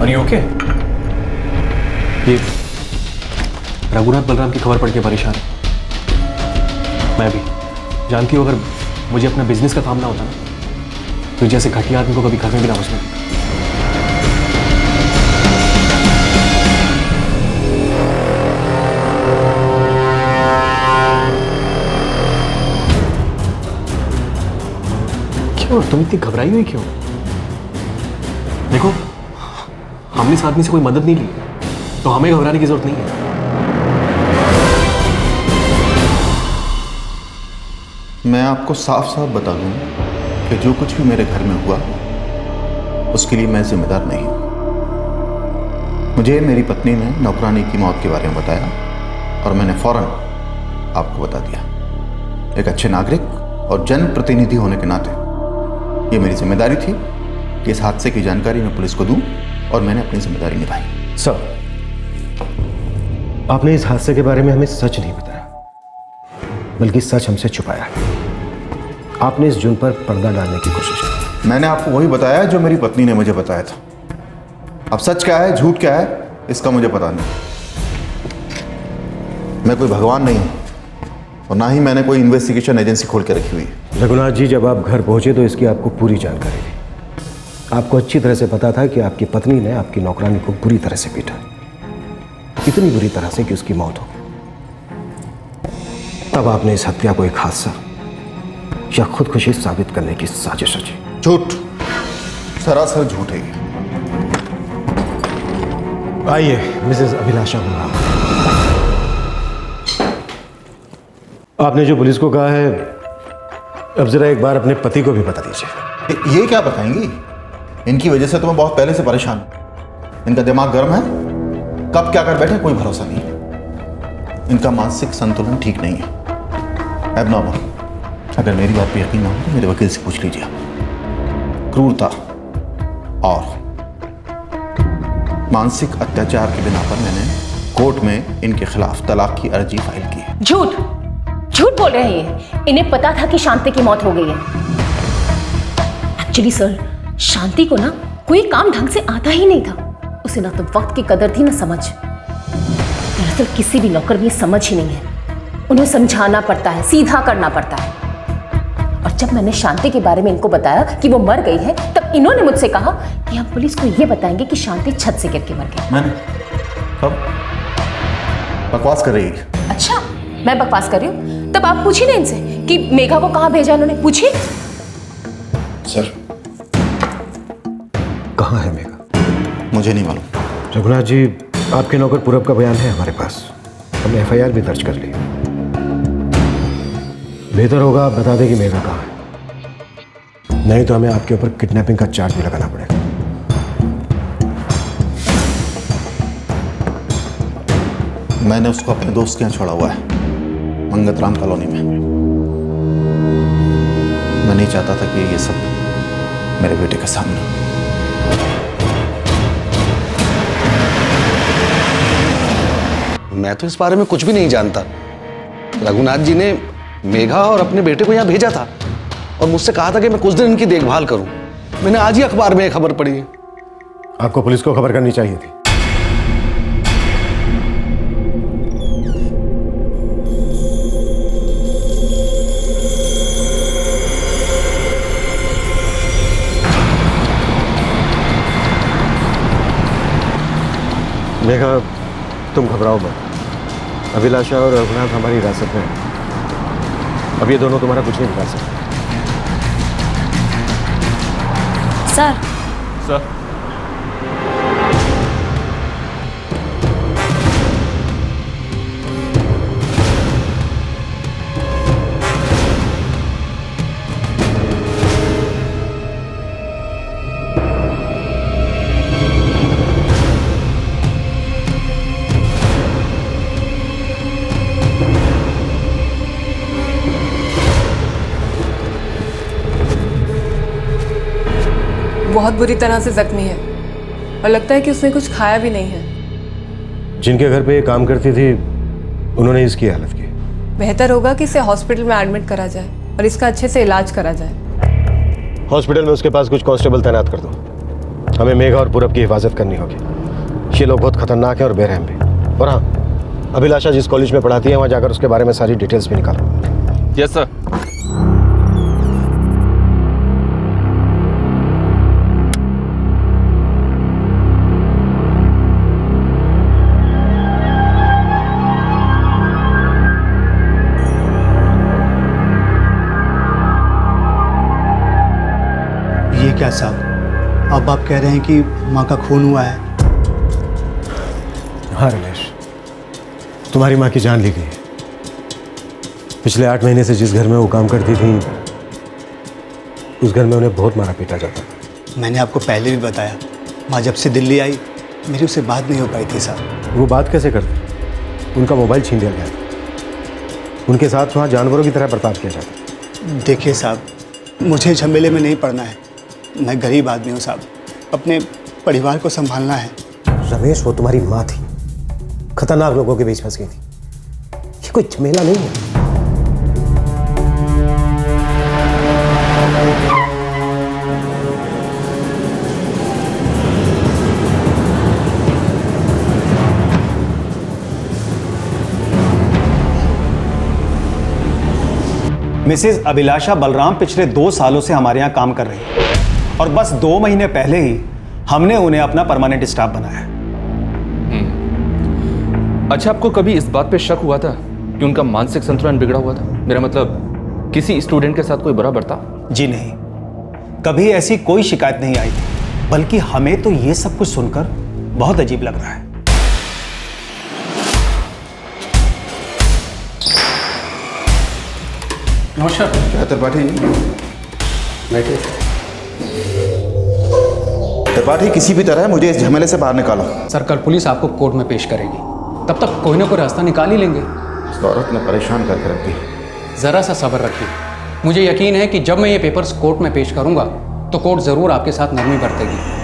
Are you okay? ये रघुनाथ बलराम की खबर पढ़ के परेशान है। मैं भी जानती हूँ, अगर मुझे अपना बिजनेस का काम ना होता ना, तो जैसे घटिया आदमी को कभी घर में भी ना घुसने देता। क्यों तुम इतनी घबराई हुई क्यों? देखो, हमने इस आदमी से कोई मदद नहीं ली, तो हमें घबराने की जरूरत नहीं है। मैं आपको साफ साफ बता दूं कि जो कुछ भी मेरे घर में हुआ उसके लिए मैं जिम्मेदार नहीं हूं। मुझे मेरी पत्नी ने नौकरानी की मौत के बारे में बताया और मैंने फौरन आपको बता दिया। एक अच्छे नागरिक और जनप्रतिनिधि होने के नाते ये मेरी जिम्मेदारी थी कि इस हादसे की जानकारी मैं पुलिस को दूं, और मैंने अपनी जिम्मेदारी निभाई। सर, आपने इस हादसे के बारे में हमें सच नहीं बताया, बल्कि सच हमसे छुपाया। आपने इस जुर्म पर पर्दा डालने की कोशिश की। मैंने आपको वही बताया जो मेरी पत्नी ने मुझे बताया था। अब सच क्या है झूठ क्या है इसका मुझे पता नहीं। मैं कोई भगवान नहीं हूं और ना ही मैंने कोई इन्वेस्टिगेशन एजेंसी खोल के रखी हुई है। रघुनाथ जी, जब आप घर पहुंचे तो इसकी आपको पूरी जानकारी थी। आपको अच्छी तरह से पता था कि आपकी पत्नी ने आपकी नौकरानी को बुरी तरह से पीटा, इतनी बुरी तरह से कि उसकी मौत हो गई। तब आपने इस हत्या को एक हादसा या खुदकुशी साबित करने की साजिश रची। झूठ, सरासर झूठ है ये। आइए मिसेस अभिलाषा गुलाम, आपने जो पुलिस को कहा है, अब जरा एक बार अपने पति को भी बता दीजिए। ये क्या बताएंगी? इनकी वजह से तो मैं बहुत पहले से परेशान हूं। इनका दिमाग गर्म है, कब क्या कर बैठे कोई भरोसा नहीं। इनका मानसिक संतुलन ठीक नहीं है, एबनॉर्मल। अगर मेरी बात पे यकीन ना हो तो मेरे वकील से पूछ लीजिए। क्रूरता और मानसिक अत्याचार के बिना पर मैंने कोर्ट में इनके खिलाफ तलाक की अर्जी फाइल की है। झूठ बोल रहे हैं ये। इन्हें पता था कि शांति की मौत हो गई है। एक्चुअली सर, शांति को ना कोई काम ढंग से आता ही नहीं था। उसे ना तो वक्त की कदर थी ना समझ। दरअसल किसी भी नौकर में ये समझ ही नहीं है। उन्हें समझाना पड़ता है, सीधा करना पड़ता है। और जब मैंने शांति के बारे में इनको बताया कि वो मर गई है, तब इन्होंने मुझसे कहा कि हम पुलिस को ये बताएंगे कि शांति छत से गिर के मर गई। मैंने कब बकवास कर रही है? अच्छा, मैं बकवास कर रही हूँ? तब आप पूछिए ना इनसे कि मेघा को कहाँ भेजा इन्होंने, पूछिए। सर, कहाँ है मेघा? मुझे नहीं मालूम। रघुनाथ जी, आपके नौकर पूरब का बयान है हमारे पास। हमने FIR भी दर्ज कर ली। बेहतर होगा आप बता दें कि मेघा कहाँ है, नहीं तो हमें आपके ऊपर किडनैपिंग का चार्ज भी लगाना पड़ेगा। मैंने उसको अपने दोस्त के यहाँ छोड़ा हुआ है, मंगतराम कॉलोनी में। मैं नहीं चाहता था कि ये सब मेरे बेटे के सामने। मैं तो इस बारे में कुछ भी नहीं जानता। रघुनाथ जी ने मेघा और अपने बेटे को यहाँ भेजा था और मुझसे कहा था कि मैं कुछ दिन इनकी देखभाल करूं। मैंने आज ही अखबार में एक खबर पढ़ी है। आपको पुलिस को खबर करनी चाहिए थी। मेघा, तुम घबराओ मत। अभिलाषा और रघुनाथ हमारी हिरासत में है। अब ये दोनों तुम्हारा कुछ नहीं बिगाड़ सकते। सर। बहुत बुरी तरह से जख्मी है और लगता है कि उसने कुछ खाया भी नहीं है। जिनके घर पे ये काम करती थी उन्होंने इसकी हालत की। बेहतर होगा कि इसे हॉस्पिटल में एडमिट करा जाए और इसका अच्छे से इलाज करा जाए। हॉस्पिटल में उसके पास कुछ कांस्टेबल तैनात कर दो। हमें मेघा और पूरब की हिफाजत करनी होगी। ये लोग बहुत खतरनाक हैं और बेरहम भी। और हाँ, अभिलाषा जिस कॉलेज में पढ़ाती है वहाँ जाकर उसके बारे में सारी डिटेल्स भी निकालो। Yes sir. ये क्या साहब, अब आप कह रहे हैं कि माँ का खून हुआ है? हाँ रमेश, तुम्हारी माँ की जान ली गई है। पिछले 8 महीने से जिस घर में वो काम करती थी उस घर में उन्हें बहुत मारा पीटा जाता था। मैंने आपको पहले भी बताया, माँ जब से दिल्ली आई मेरी उससे बात नहीं हो पाई थी साहब। वो बात कैसे करती? उनका मोबाइल छीन लिया गया था। उनके साथ वहाँ जानवरों की तरह बर्ताव किया जाता। देखिए साहब, मुझे झमेले में नहीं पड़ना है। मैं गरीब आदमी हूँ साहब, अपने परिवार को संभालना है। रमेश, वो तुम्हारी माँ थी, खतरनाक लोगों के बीच फंस गई थी। ये कोई झमेला नहीं है। मिसेज अभिलाषा बलराम पिछले 2 सालों से हमारे यहाँ काम कर रही है और बस 2 महीने पहले ही हमने उन्हें अपना परमानेंट स्टाफ बनाया है। अच्छा, आपको कभी इस बात पे शक हुआ था कि उनका मानसिक संतुलन बिगड़ा हुआ था? मेरा मतलब किसी स्टूडेंट के साथ कोई बुरा बर्ताव? जी नहीं, कभी ऐसी कोई शिकायत नहीं आई थी, बल्कि हमें तो ये सब कुछ सुनकर बहुत अजीब लग रहा है। नमस्कार। क्या त्रिपाठी बैठे? त्रिपाठी, किसी भी तरह मुझे इस झमेले से बाहर निकालो। सर, कल पुलिस आपको कोर्ट में पेश करेगी, तब तक कोई ना कोई रास्ता निकाल ही लेंगे। इस औरत ने परेशान करके रख दी। ज़रा सा सब्र रखिए। मुझे यकीन है कि जब मैं ये पेपर्स कोर्ट में पेश करूंगा तो कोर्ट ज़रूर आपके साथ नरमी बरतेगी।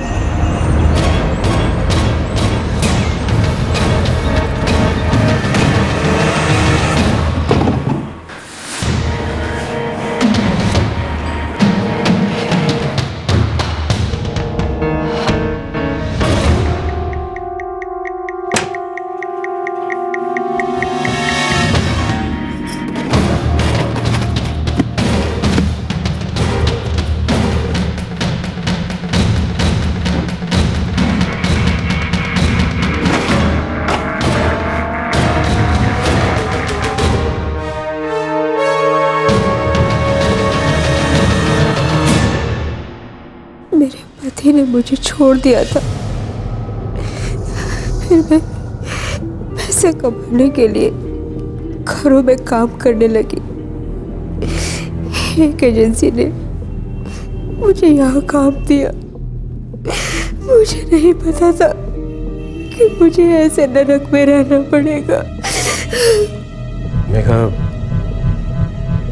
मेरे पति ने मुझे छोड़ दिया था, फिर मैं पैसे कमाने के लिए घरों में काम करने लगी। एक एजेंसी ने मुझे यहाँ काम दिया। मुझे नहीं पता था कि मुझे ऐसे नरक में रहना पड़ेगा। मेघा,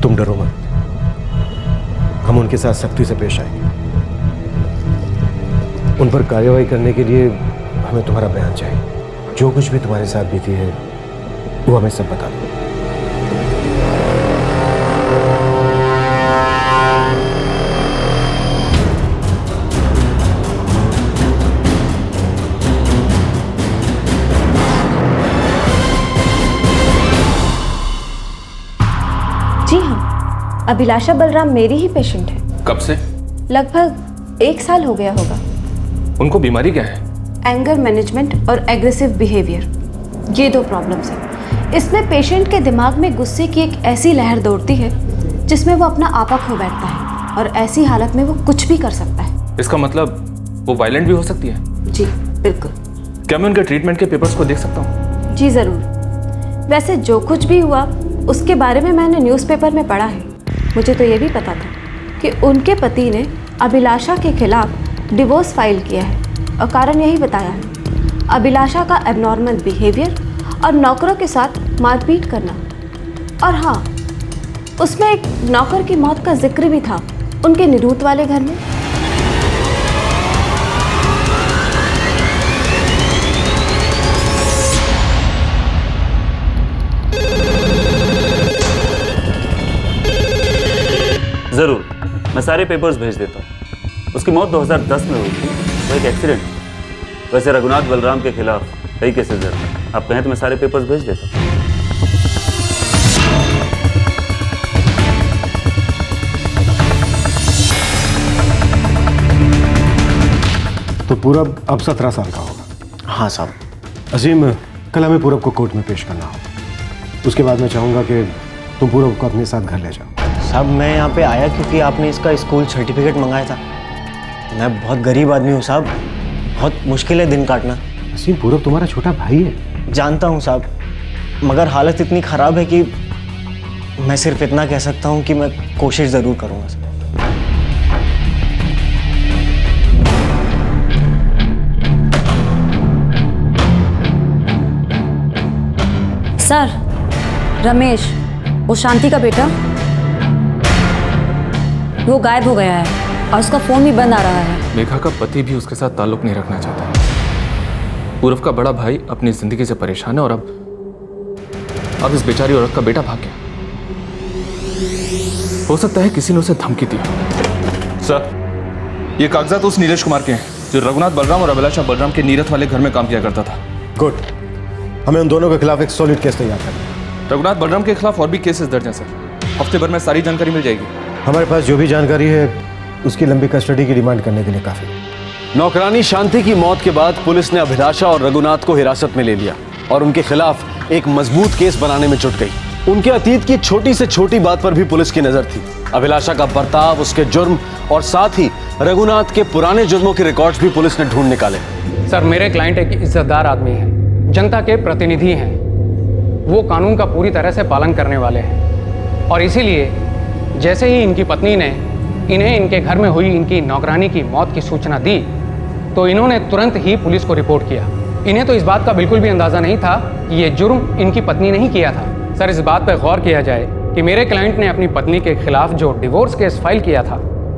तुम डरो मत, हम उनके साथ सख्ती से पेश आएंगे। उन पर कार्रवाई करने के लिए हमें तुम्हारा बयान चाहिए। जो कुछ भी तुम्हारे साथ बीती है वो हमें सब बता दो। जी हाँ, अभिलाषा बलराम मेरी ही पेशेंट है। कब से? लगभग 1 साल हो गया होगा। उनको बीमारी क्या है? एंगर मैनेजमेंट और एग्रेसिव बिहेवियर, ये 2 प्रॉब्लम्स हैं। इसमें पेशेंट के दिमाग में गुस्से की एक ऐसी लहर दौड़ती है जिसमें वो अपना आपा खो बैठता है और ऐसी हालत में वो कुछ भी कर सकता है। इसका मतलब वो वायलेंट भी हो सकती है? जी बिल्कुल। क्या मैं उनके ट्रीटमेंट के पेपर्स को देख सकता हूँ? जी ज़रूर। वैसे जो कुछ भी हुआ उसके बारे में मैंने न्यूज़पेपर में पढ़ा है। मुझे तो ये भी पता था कि उनके पति ने अभिलाषा के खिलाफ डिवोर्स फाइल किया है और कारण यही बताया है, अभिलाषा का एबनॉर्मल बिहेवियर और नौकरों के साथ मारपीट करना। और हाँ, उसमें एक नौकर की मौत का जिक्र भी था उनके निरूत वाले घर में। ज़रूर, मैं सारे पेपर्स भेज देता हूँ। उसकी मौत 2010 में हुई थी वो एक एक्सीडेंट। वैसे रघुनाथ बलराम के खिलाफ कई केसेस दर्ज हैं। आप कहें तो मैं सारे पेपर्स भेज देता हूँ। तो पूरब अब 17 साल का होगा। हाँ साहब। अजीम, कल हमें पूरब को कोर्ट में पेश करना हो। उसके बाद मैं चाहूँगा कि तुम पूरब को अपने साथ घर ले जाओ। साहब मैं यहाँ पे आया क्योंकि आपने इसका स्कूल सर्टिफिकेट मंगाया था। मैं बहुत गरीब आदमी हूँ साहब, बहुत मुश्किल है दिन काटना। असीम, पूरब तुम्हारा छोटा भाई है। जानता हूँ साहब, मगर हालत इतनी ख़राब है कि मैं सिर्फ इतना कह सकता हूँ कि मैं कोशिश ज़रूर करूँगा सर। सर, रमेश, वो शांति का बेटा, वो गायब हो गया है और उसका फोन भी बंद आ रहा है। मेघा का पति भी उसके साथ ताल्लुक नहीं रखना चाहता। पूरब का बड़ा भाई अपनी जिंदगी से परेशान है और अब इस बेचारी औरत का बेटा भाग गया। हो सकता है किसी ने उसे धमकी दी। सर, ये कागजात उस नीरज कुमार के हैं जो रघुनाथ बलराम और अभिलाषा बलराम के नीरथ वाले घर में काम किया करता था। गुड, हमें उन दोनों के खिलाफ एक सॉलिड केस तैयार करना है। रघुनाथ बलराम के खिलाफ और भी केसेस दर्ज हैं सर। हफ्ते भर में सारी जानकारी मिल जाएगी। हमारे पास जो भी जानकारी है उसकी लंबी कस्टडी की डिमांड करने के लिए काफी। नौकरानी शांति की मौत के बाद पुलिस ने अभिलाषा और रघुनाथ को हिरासत में ले लिया और उनके खिलाफ एक मजबूत केस बनाने में जुट गई। उनके अतीत की छोटी से छोटी बात पर भी पुलिस की नजर थी। अभिलाषा का बर्ताव, उसके जुर्म और साथ ही रघुनाथ के पुराने जुर्मों के रिकॉर्ड्स भी पुलिस ने ढूंढ निकाले। सर, मेरे क्लाइंट एक इज्जतदार आदमी है, जनता के प्रतिनिधि हैं, वो कानून का पूरी तरह से पालन करने वाले हैं और इसीलिए जैसे ही इनकी पत्नी ने इन्हें इनके घर में हुई इनकी नौकरानी की मौत की सूचना दी तो इन्होंने तुरंत ही पुलिस को रिपोर्ट किया। इन्हें तो इस बात का बिल्कुल भी अंदाज़ा नहीं था कि ये जुर्म इनकी पत्नी ने ही किया था। सर, इस बात पर गौर किया जाए कि मेरे क्लाइंट ने अपनी पत्नी के खिलाफ जो डिवोर्स केस फाइल किया था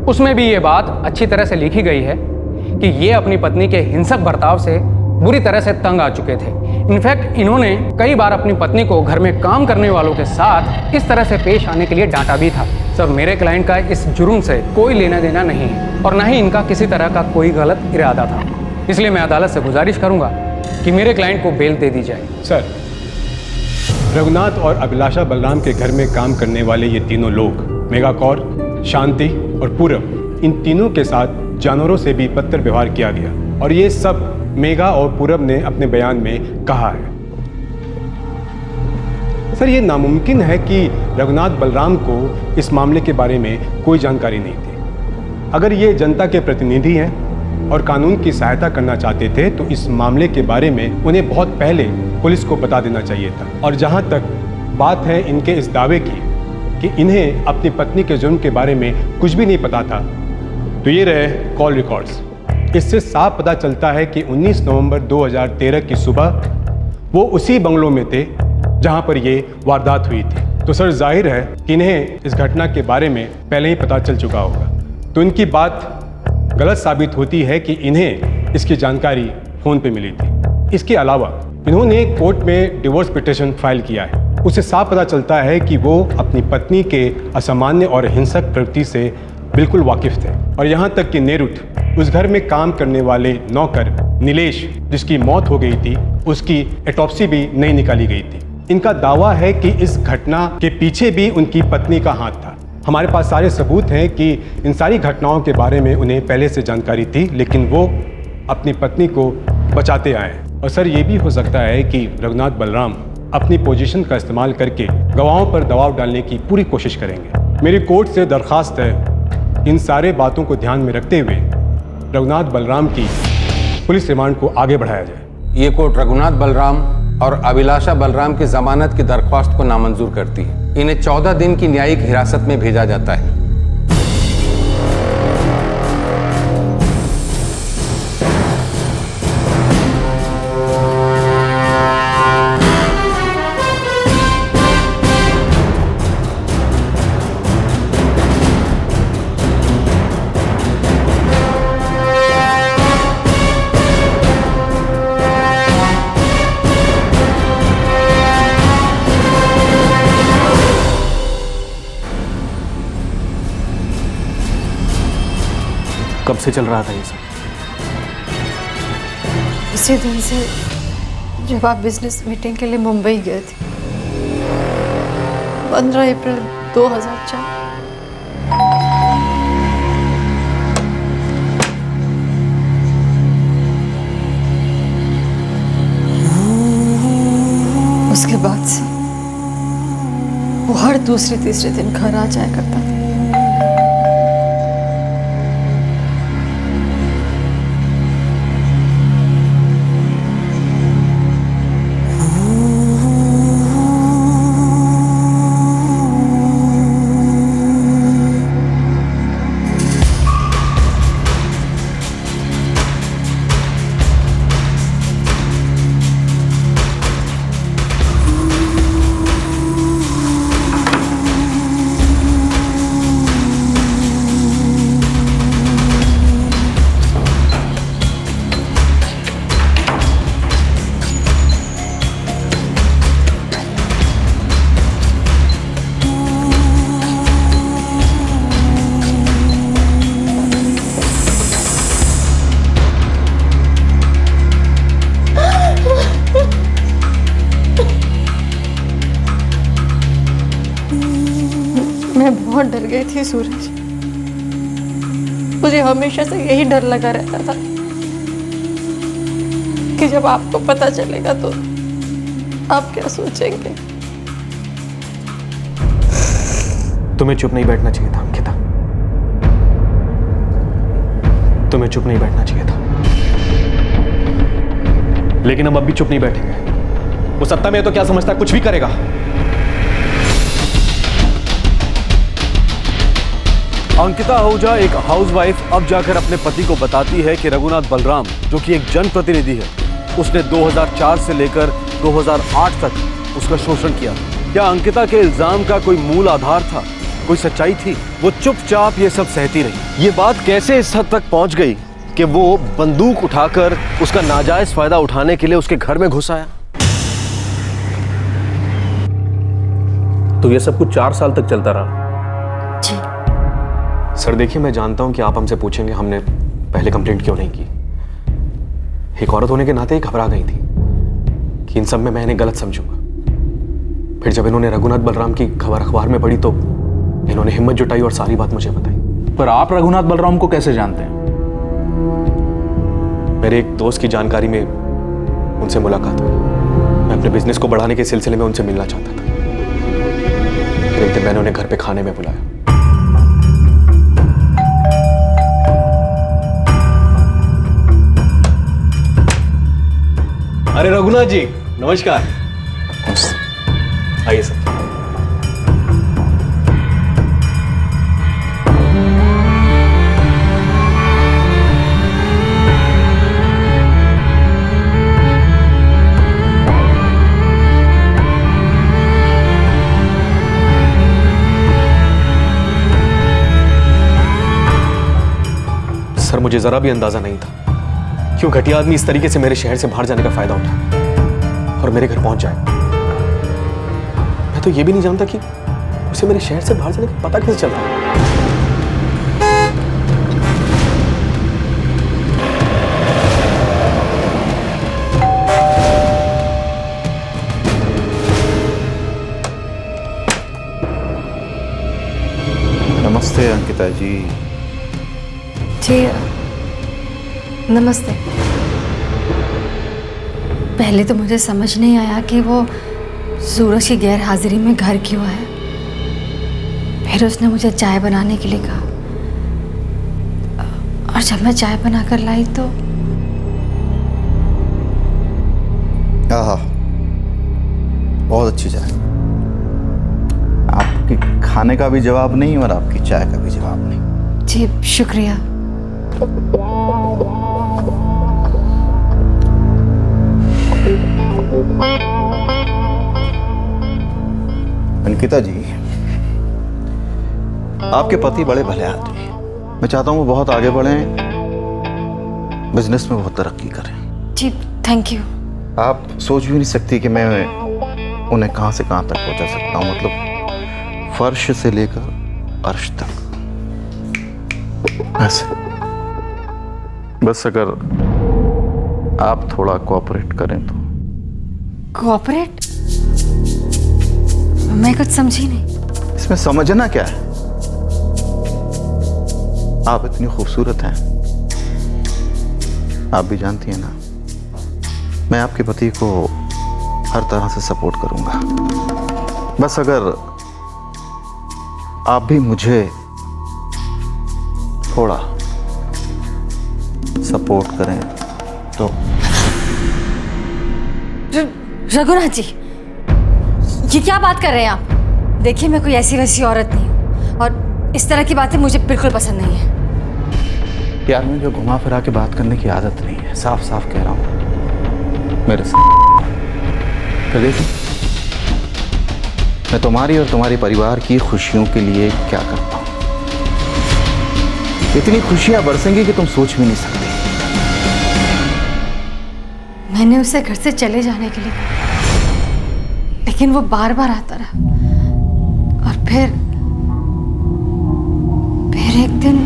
उसमें भी ये बात अच्छी तरह से लिखी गई है कि ये अपनी पत्नी के हिंसक बर्ताव से बुरी तरह से तंग आ चुके थे। इनफैक्ट इन्होंने कई बार अपनी पत्नी को घर में काम करने वालों के साथ इस तरह से पेश आने के लिए डांटा भी था। सर, मेरे क्लाइंट का इस जुर्म से कोई लेना देना नहीं है और ना ही इनका किसी तरह का कोई गलत इरादा था। इसलिए मैं अदालत से गुजारिश करूंगा कि मेरे क्लाइंट को बेल दे दी जाए। सर, रघुनाथ और अभिलाषा बलराम के घर में काम करने वाले ये तीनों लोग, मेघा कौर, शांति और पूरब, इन तीनों के साथ जानवरों से भी बदतर व्यवहार किया गया और ये सब मेघा और पूरब ने अपने बयान में कहा है। सर, ये नामुमकिन है कि रघुनाथ बलराम को इस मामले के बारे में कोई जानकारी नहीं थी। अगर ये जनता के प्रतिनिधि हैं और कानून की सहायता करना चाहते थे तो इस मामले के बारे में उन्हें बहुत पहले पुलिस को बता देना चाहिए था। और जहां तक बात है इनके इस दावे की कि इन्हें अपनी पत्नी के जुर्म के बारे में कुछ भी नहीं पता था, तो ये रहे कॉल रिकॉर्ड्स। इससे साफ पता चलता है कि 19 नवंबर 2013 की सुबह वो उसी बंगलों में थे जहां पर ये वारदात हुई थी। तो सर, जाहिर है कि इन्हें इस घटना के बारे में पहले ही पता चल चुका होगा, तो इनकी बात गलत साबित होती है कि इन्हें इसकी जानकारी फ़ोन पे मिली थी। इसके अलावा इन्होंने कोर्ट में डिवोर्स पिटीशन फाइल किया है। उससे साफ पता चलता है कि वो अपनी पत्नी के असामान्य और हिंसक प्रवृत्ति से बिल्कुल वाकिफ थे। और यहाँ तक कि नेरुठ, उस घर में काम करने वाले नौकर नीलेश, जिसकी मौत हो गई थी, उसकी एटॉप्सी भी नहीं निकाली गई थी। इनका दावा है कि इस घटना के पीछे भी उनकी पत्नी का हाथ था। हमारे पास सारे सबूत हैं कि इन सारी घटनाओं के बारे में उन्हें पहले से जानकारी थी, लेकिन वो अपनी पत्नी को बचाते आए। और सर, ये भी हो सकता है कि रघुनाथ बलराम अपनी पोजीशन का इस्तेमाल करके गवाहों पर दबाव डालने की पूरी कोशिश करेंगे। मेरी कोर्ट से दरख्वास्त है, इन सारे बातों को ध्यान में रखते हुए रघुनाथ बलराम की पुलिस रिमांड को आगे बढ़ाया जाए। ये कोर्ट रघुनाथ बलराम और अभिलाषा बलराम की जमानत की दरख्वास्त को नामंजूर करती है। इन्हें 14 दिन की न्यायिक हिरासत में भेजा जाता है। कब से चल रहा था ये सब? उसी दिन से जब आप बिजनेस मीटिंग के लिए मुंबई गए थे, 15 अप्रैल 2004। उसके बाद से वो हर दूसरे तीसरे दिन घर आ जाया करता था। मैं बहुत डर गई थी सूरज। मुझे हमेशा से यही डर लगा रहता था कि जब आपको पता चलेगा तो आप क्या सोचेंगे। तुम्हें चुप नहीं बैठना चाहिए था अंकिता, तुम्हें चुप नहीं बैठना चाहिए था। लेकिन हम अब भी चुप नहीं बैठेंगे। वो सत्ता में है तो क्या समझता है कुछ भी करेगा। अंकिता आहूजा एक हाउसवाइफ अब जाकर अपने पति को बताती है कि रघुनाथ बलराम, जो कि एक जनप्रतिनिधि है, उसने 2004 से लेकर 2008 तक उसका शोषण किया। क्या अंकिता के इल्जाम का कोई मूल आधार था, कोई सच्चाई थी? वो चुपचाप ये सब सहती रही। ये बात कैसे इस हद तक पहुंच गई कि वो बंदूक उठाकर उसका नाजायज फायदा उठाने के लिए उसके घर में घुस आया? तो ये सब कुछ 4 साल तक चलता रहा। सर देखिए, मैं जानता हूं कि आप हमसे पूछेंगे हमने पहले कंप्लेंट क्यों नहीं की। एक औरत होने के नाते ही घबरा गई थी कि इन सब में मैं इन्हें गलत समझूंगा। फिर जब इन्होंने रघुनाथ बलराम की खबर अखबार में पढ़ी तो इन्होंने हिम्मत जुटाई और सारी बात मुझे बताई। पर आप रघुनाथ बलराम को कैसे जानते हैं? मेरे एक दोस्त की जानकारी में उनसे मुलाकात हुई। मैं अपने बिजनेस को बढ़ाने के सिलसिले में उनसे मिलना चाहता था। फिर एक दिन मैंने उन्हें घर पे खाने में बुलाया। अरे रघुनाथ जी, नमस्कार। आइए सर। सर मुझे जरा भी अंदाजा नहीं था क्यों घटिया आदमी इस तरीके से मेरे शहर से बाहर जाने का फायदा उठा और मेरे घर पहुंच जाए। मैं तो ये भी नहीं जानता कि उसे मेरे शहर से बाहर जाने का पता कैसे चलता। नमस्ते अंकिता जी। जी नमस्ते। पहले तो मुझे समझ नहीं आया कि वो सूरज की गैर हाजिरी में घर क्यों है। फिर उसने मुझे चाय बनाने के लिए कहा और जब मैं चाय बनाकर लाई तो आहा, बहुत अच्छी चाय। आपके खाने का भी जवाब नहीं और आपकी चाय का भी जवाब नहीं। जी शुक्रिया। अंकिता जी, आपके पति बड़े भले आदमी हैं। मैं चाहता हूँ वो बहुत आगे बढ़ें, बिजनेस में बहुत तरक्की करें। जी थैंक यू। आप सोच भी नहीं सकती कि मैं उन्हें कहाँ से कहाँ तक पहुँचा सकता हूँ। मतलब फर्श से लेकर अर्श तक। ऐसे बस अगर आप थोड़ा कोऑपरेट करें तो। कोऑपरेट? मैं कुछ समझी नहीं। इसमें समझना क्या है? आप इतनी खूबसूरत हैं, आप भी जानती हैं ना, मैं आपके पति को हर तरह से सपोर्ट करूंगा। बस अगर आप भी मुझे थोड़ा सपोर्ट करें तो। रघुनाथ जी, ये क्या बात कर रहे हैं आप? देखिए, मैं कोई ऐसी वैसी औरत नहीं हूँ और इस तरह की बातें मुझे बिल्कुल पसंद नहीं है। यार, मुझे घुमा फिरा के बात करने की आदत नहीं है, साफ साफ कह रहा हूँ। मेरे साथ तो देखिए, मैं तुम्हारी और तुम्हारे परिवार की खुशियों के लिए क्या करता हूँ। इतनी खुशियां बरसेंगी कि तुम सोच भी नहीं सकते। मैंने उसे घर से चले जाने के लिए कहा, लेकिन वो बार बार आता रहा। और फिर एक दिन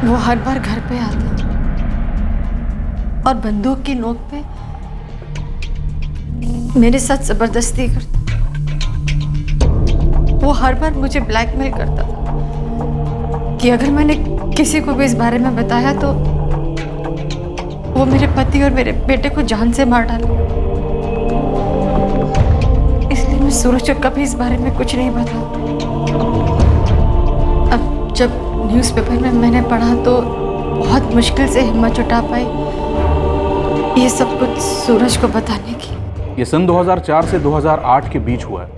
वो हर बार घर पे आता और बंदूक की नोक पे मेरे साथ जबरदस्ती करता। वो हर बार मुझे ब्लैकमेल करता था कि अगर मैंने किसी को भी इस बारे में बताया तो वो मेरे पति और मेरे बेटे को जान से मार डाले। इसलिए मैं सूरज को कभी इस बारे में कुछ नहीं बताया। अब जब न्यूज़पेपर में मैंने पढ़ा तो बहुत मुश्किल से हिम्मत जुटा पाई ये सब कुछ सूरज को बताने की। ये सन 2004 से 2008 के बीच हुआ है,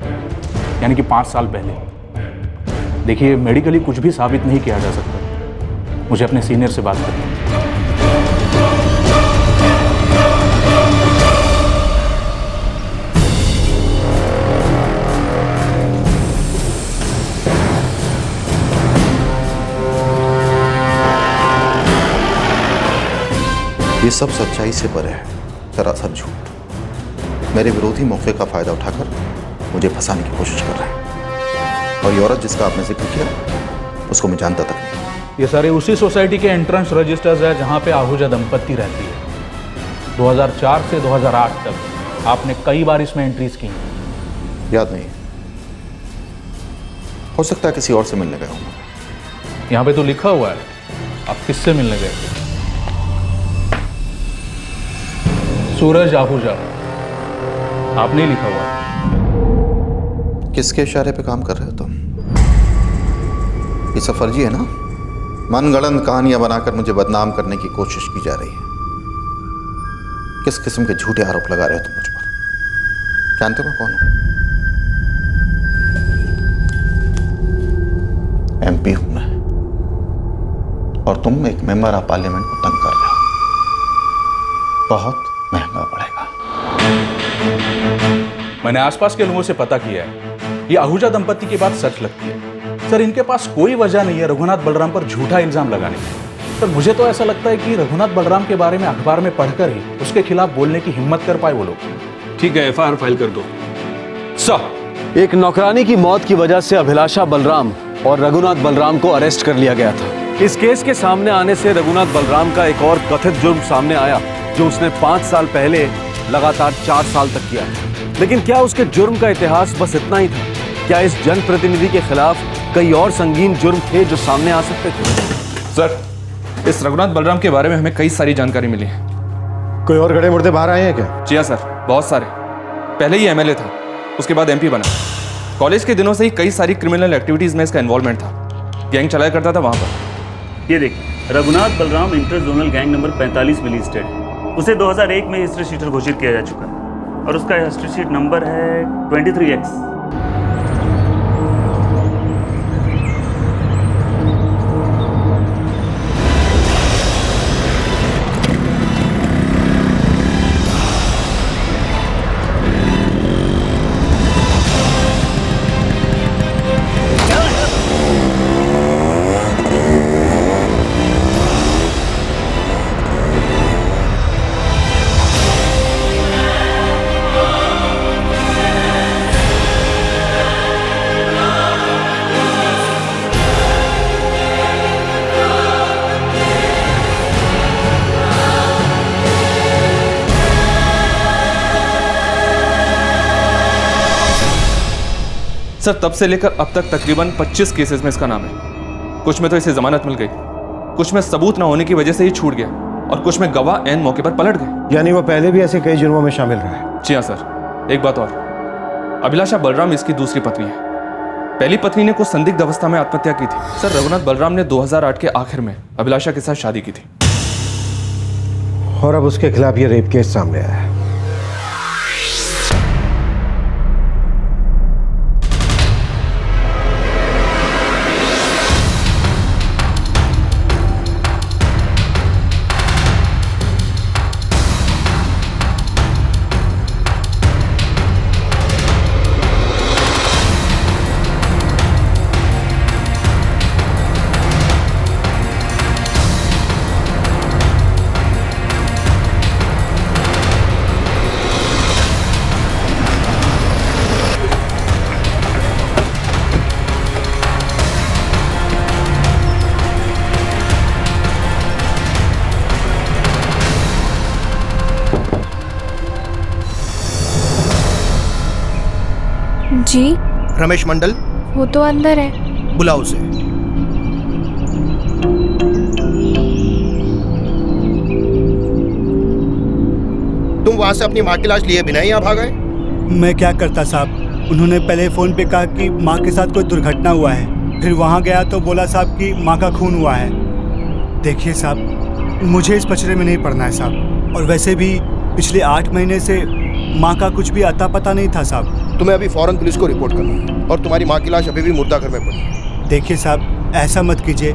यानी कि 5 साल पहले। देखिए, मेडिकली कुछ भी साबित नहीं किया जा सकता। मुझे अपने सीनियर से बात करनी है। ये सब सच्चाई से परे है, सरासर झूठ। मेरे विरोधी मौके का फायदा उठाकर मुझे फंसाने की कोशिश कर रहे हैं। और ये औरत जिसका आपने जिक्र किया, उसको मैं जानता तक नहीं। ये सारे उसी सोसाइटी के एंट्रेंस रजिस्टर्स है जहाँ पे आहूजा दंपत्ति रहती है। 2004 से 2008 तक आपने कई बार इसमें एंट्रीज की। याद नहीं, हो सकता है किसी और से मिलने गया हूँ। यहाँ पे तो लिखा हुआ है, आप किससे मिलने गए थे? सूरज आहूजा, आपने लिखा हुआ। किसके इशारे पे काम कर रहे हो तुम? ये सब फर्जी है ना? मनगढ़ंत कहानियां बनाकर मुझे बदनाम करने की कोशिश की जा रही है। किस किस्म के झूठे आरोप लगा रहे हो तुम मुझ पर? जानते हो मैं कौन हूं? एमपी हूं मैं, और तुम एक मेंबर ऑफ पार्लियामेंट को तंग कर रहे हो। बहुत महंगा पड़ेगा। मैंने आसपास के लोगों से पता किया है, ये आहूजा दंपत्ति की बात सच लगती है। सर, इनके पास कोई वजह नहीं है रघुनाथ बलराम पर झूठा इल्जाम लगाने की। सर, मुझे तो ऐसा लगता है कि रघुनाथ बलराम के बारे में अखबार में पढ़कर ही उसके खिलाफ बोलने की हिम्मत कर पाए वो लोग। ठीक है, एफआईआर फाइल कर दो। सर, एक नौकरानी की मौत की वजह से अभिलाषा बलराम और रघुनाथ बलराम को अरेस्ट कर लिया गया था। इस केस के सामने आने से रघुनाथ बलराम का एक और कथित जुर्म सामने आया, जो उसने 5 साल पहले लगातार 4 साल तक किया। लेकिन क्या उसके जुर्म का इतिहास बस इतना ही था? क्या इस जनप्रतिनिधि के खिलाफ कई और संगीन जुर्म थे जो सामने आ सकते थे? सर, इस रघुनाथ बलराम के बारे में हमें कई सारी जानकारी मिली है। कोई और गड़े मुर्दे बाहर आए हैं क्या? जी हाँ सर, बहुत सारे। पहले ही एमएलए था, उसके बाद एमपी बना। कॉलेज के दिनों से ही कई सारी क्रिमिनल एक्टिविटीज में इसका इन्वॉल्वमेंट था। गैंग चलाया करता था वहाँ पर। ये देखिए, Raghunath Balram inter zonal gang number 45 में लिस्टेड है। उसे 2001 में हिस्ट्री शीटर घोषित किया जा चुका है और उसका हिस्ट्री शीट नंबर है 23X। सर तब से लेकर अब तक तकरीबन 25 केसेस में इसका नाम है। कुछ में तो इसे जमानत मिल गई, कुछ में सबूत ना होने की वजह से ही छूट गया, और कुछ में गवाह ऐन मौके पर पलट गए। यानी वो पहले भी ऐसे कई जुर्मों में शामिल रहा है? जी हाँ सर। एक बात और, अभिलाषा बलराम इसकी दूसरी पत्नी है। पहली पत्नी ने कुछ संदिग्ध अवस्था में आत्महत्या की थी। सर रघुनाथ बलराम ने 2008 के आखिर में अभिलाषा के साथ शादी की थी, और अब उसके खिलाफ ये रेप केस सामने आया है। जी रमेश मंडल, वो तो अंदर है। बुलाओ उसे। तुम वहां से अपनी माँ की लाश लिए बिना ही यहाँ भाग आए? मैं क्या करता साहब, उन्होंने पहले फ़ोन पे कहा कि माँ के साथ कोई दुर्घटना हुआ है, फिर वहाँ गया तो बोला साहब कि माँ का खून हुआ है। देखिए साहब, मुझे इस पचड़े में नहीं पड़ना है साहब, और वैसे भी पिछले 8 महीने से माँ का कुछ भी अता पता नहीं था साहब। तुम्हें अभी फौरन पुलिस को रिपोर्ट करना है, और तुम्हारी माँ की लाश अभी भी मुर्दा घर में पड़ी है। देखिए साहब, ऐसा मत कीजिए,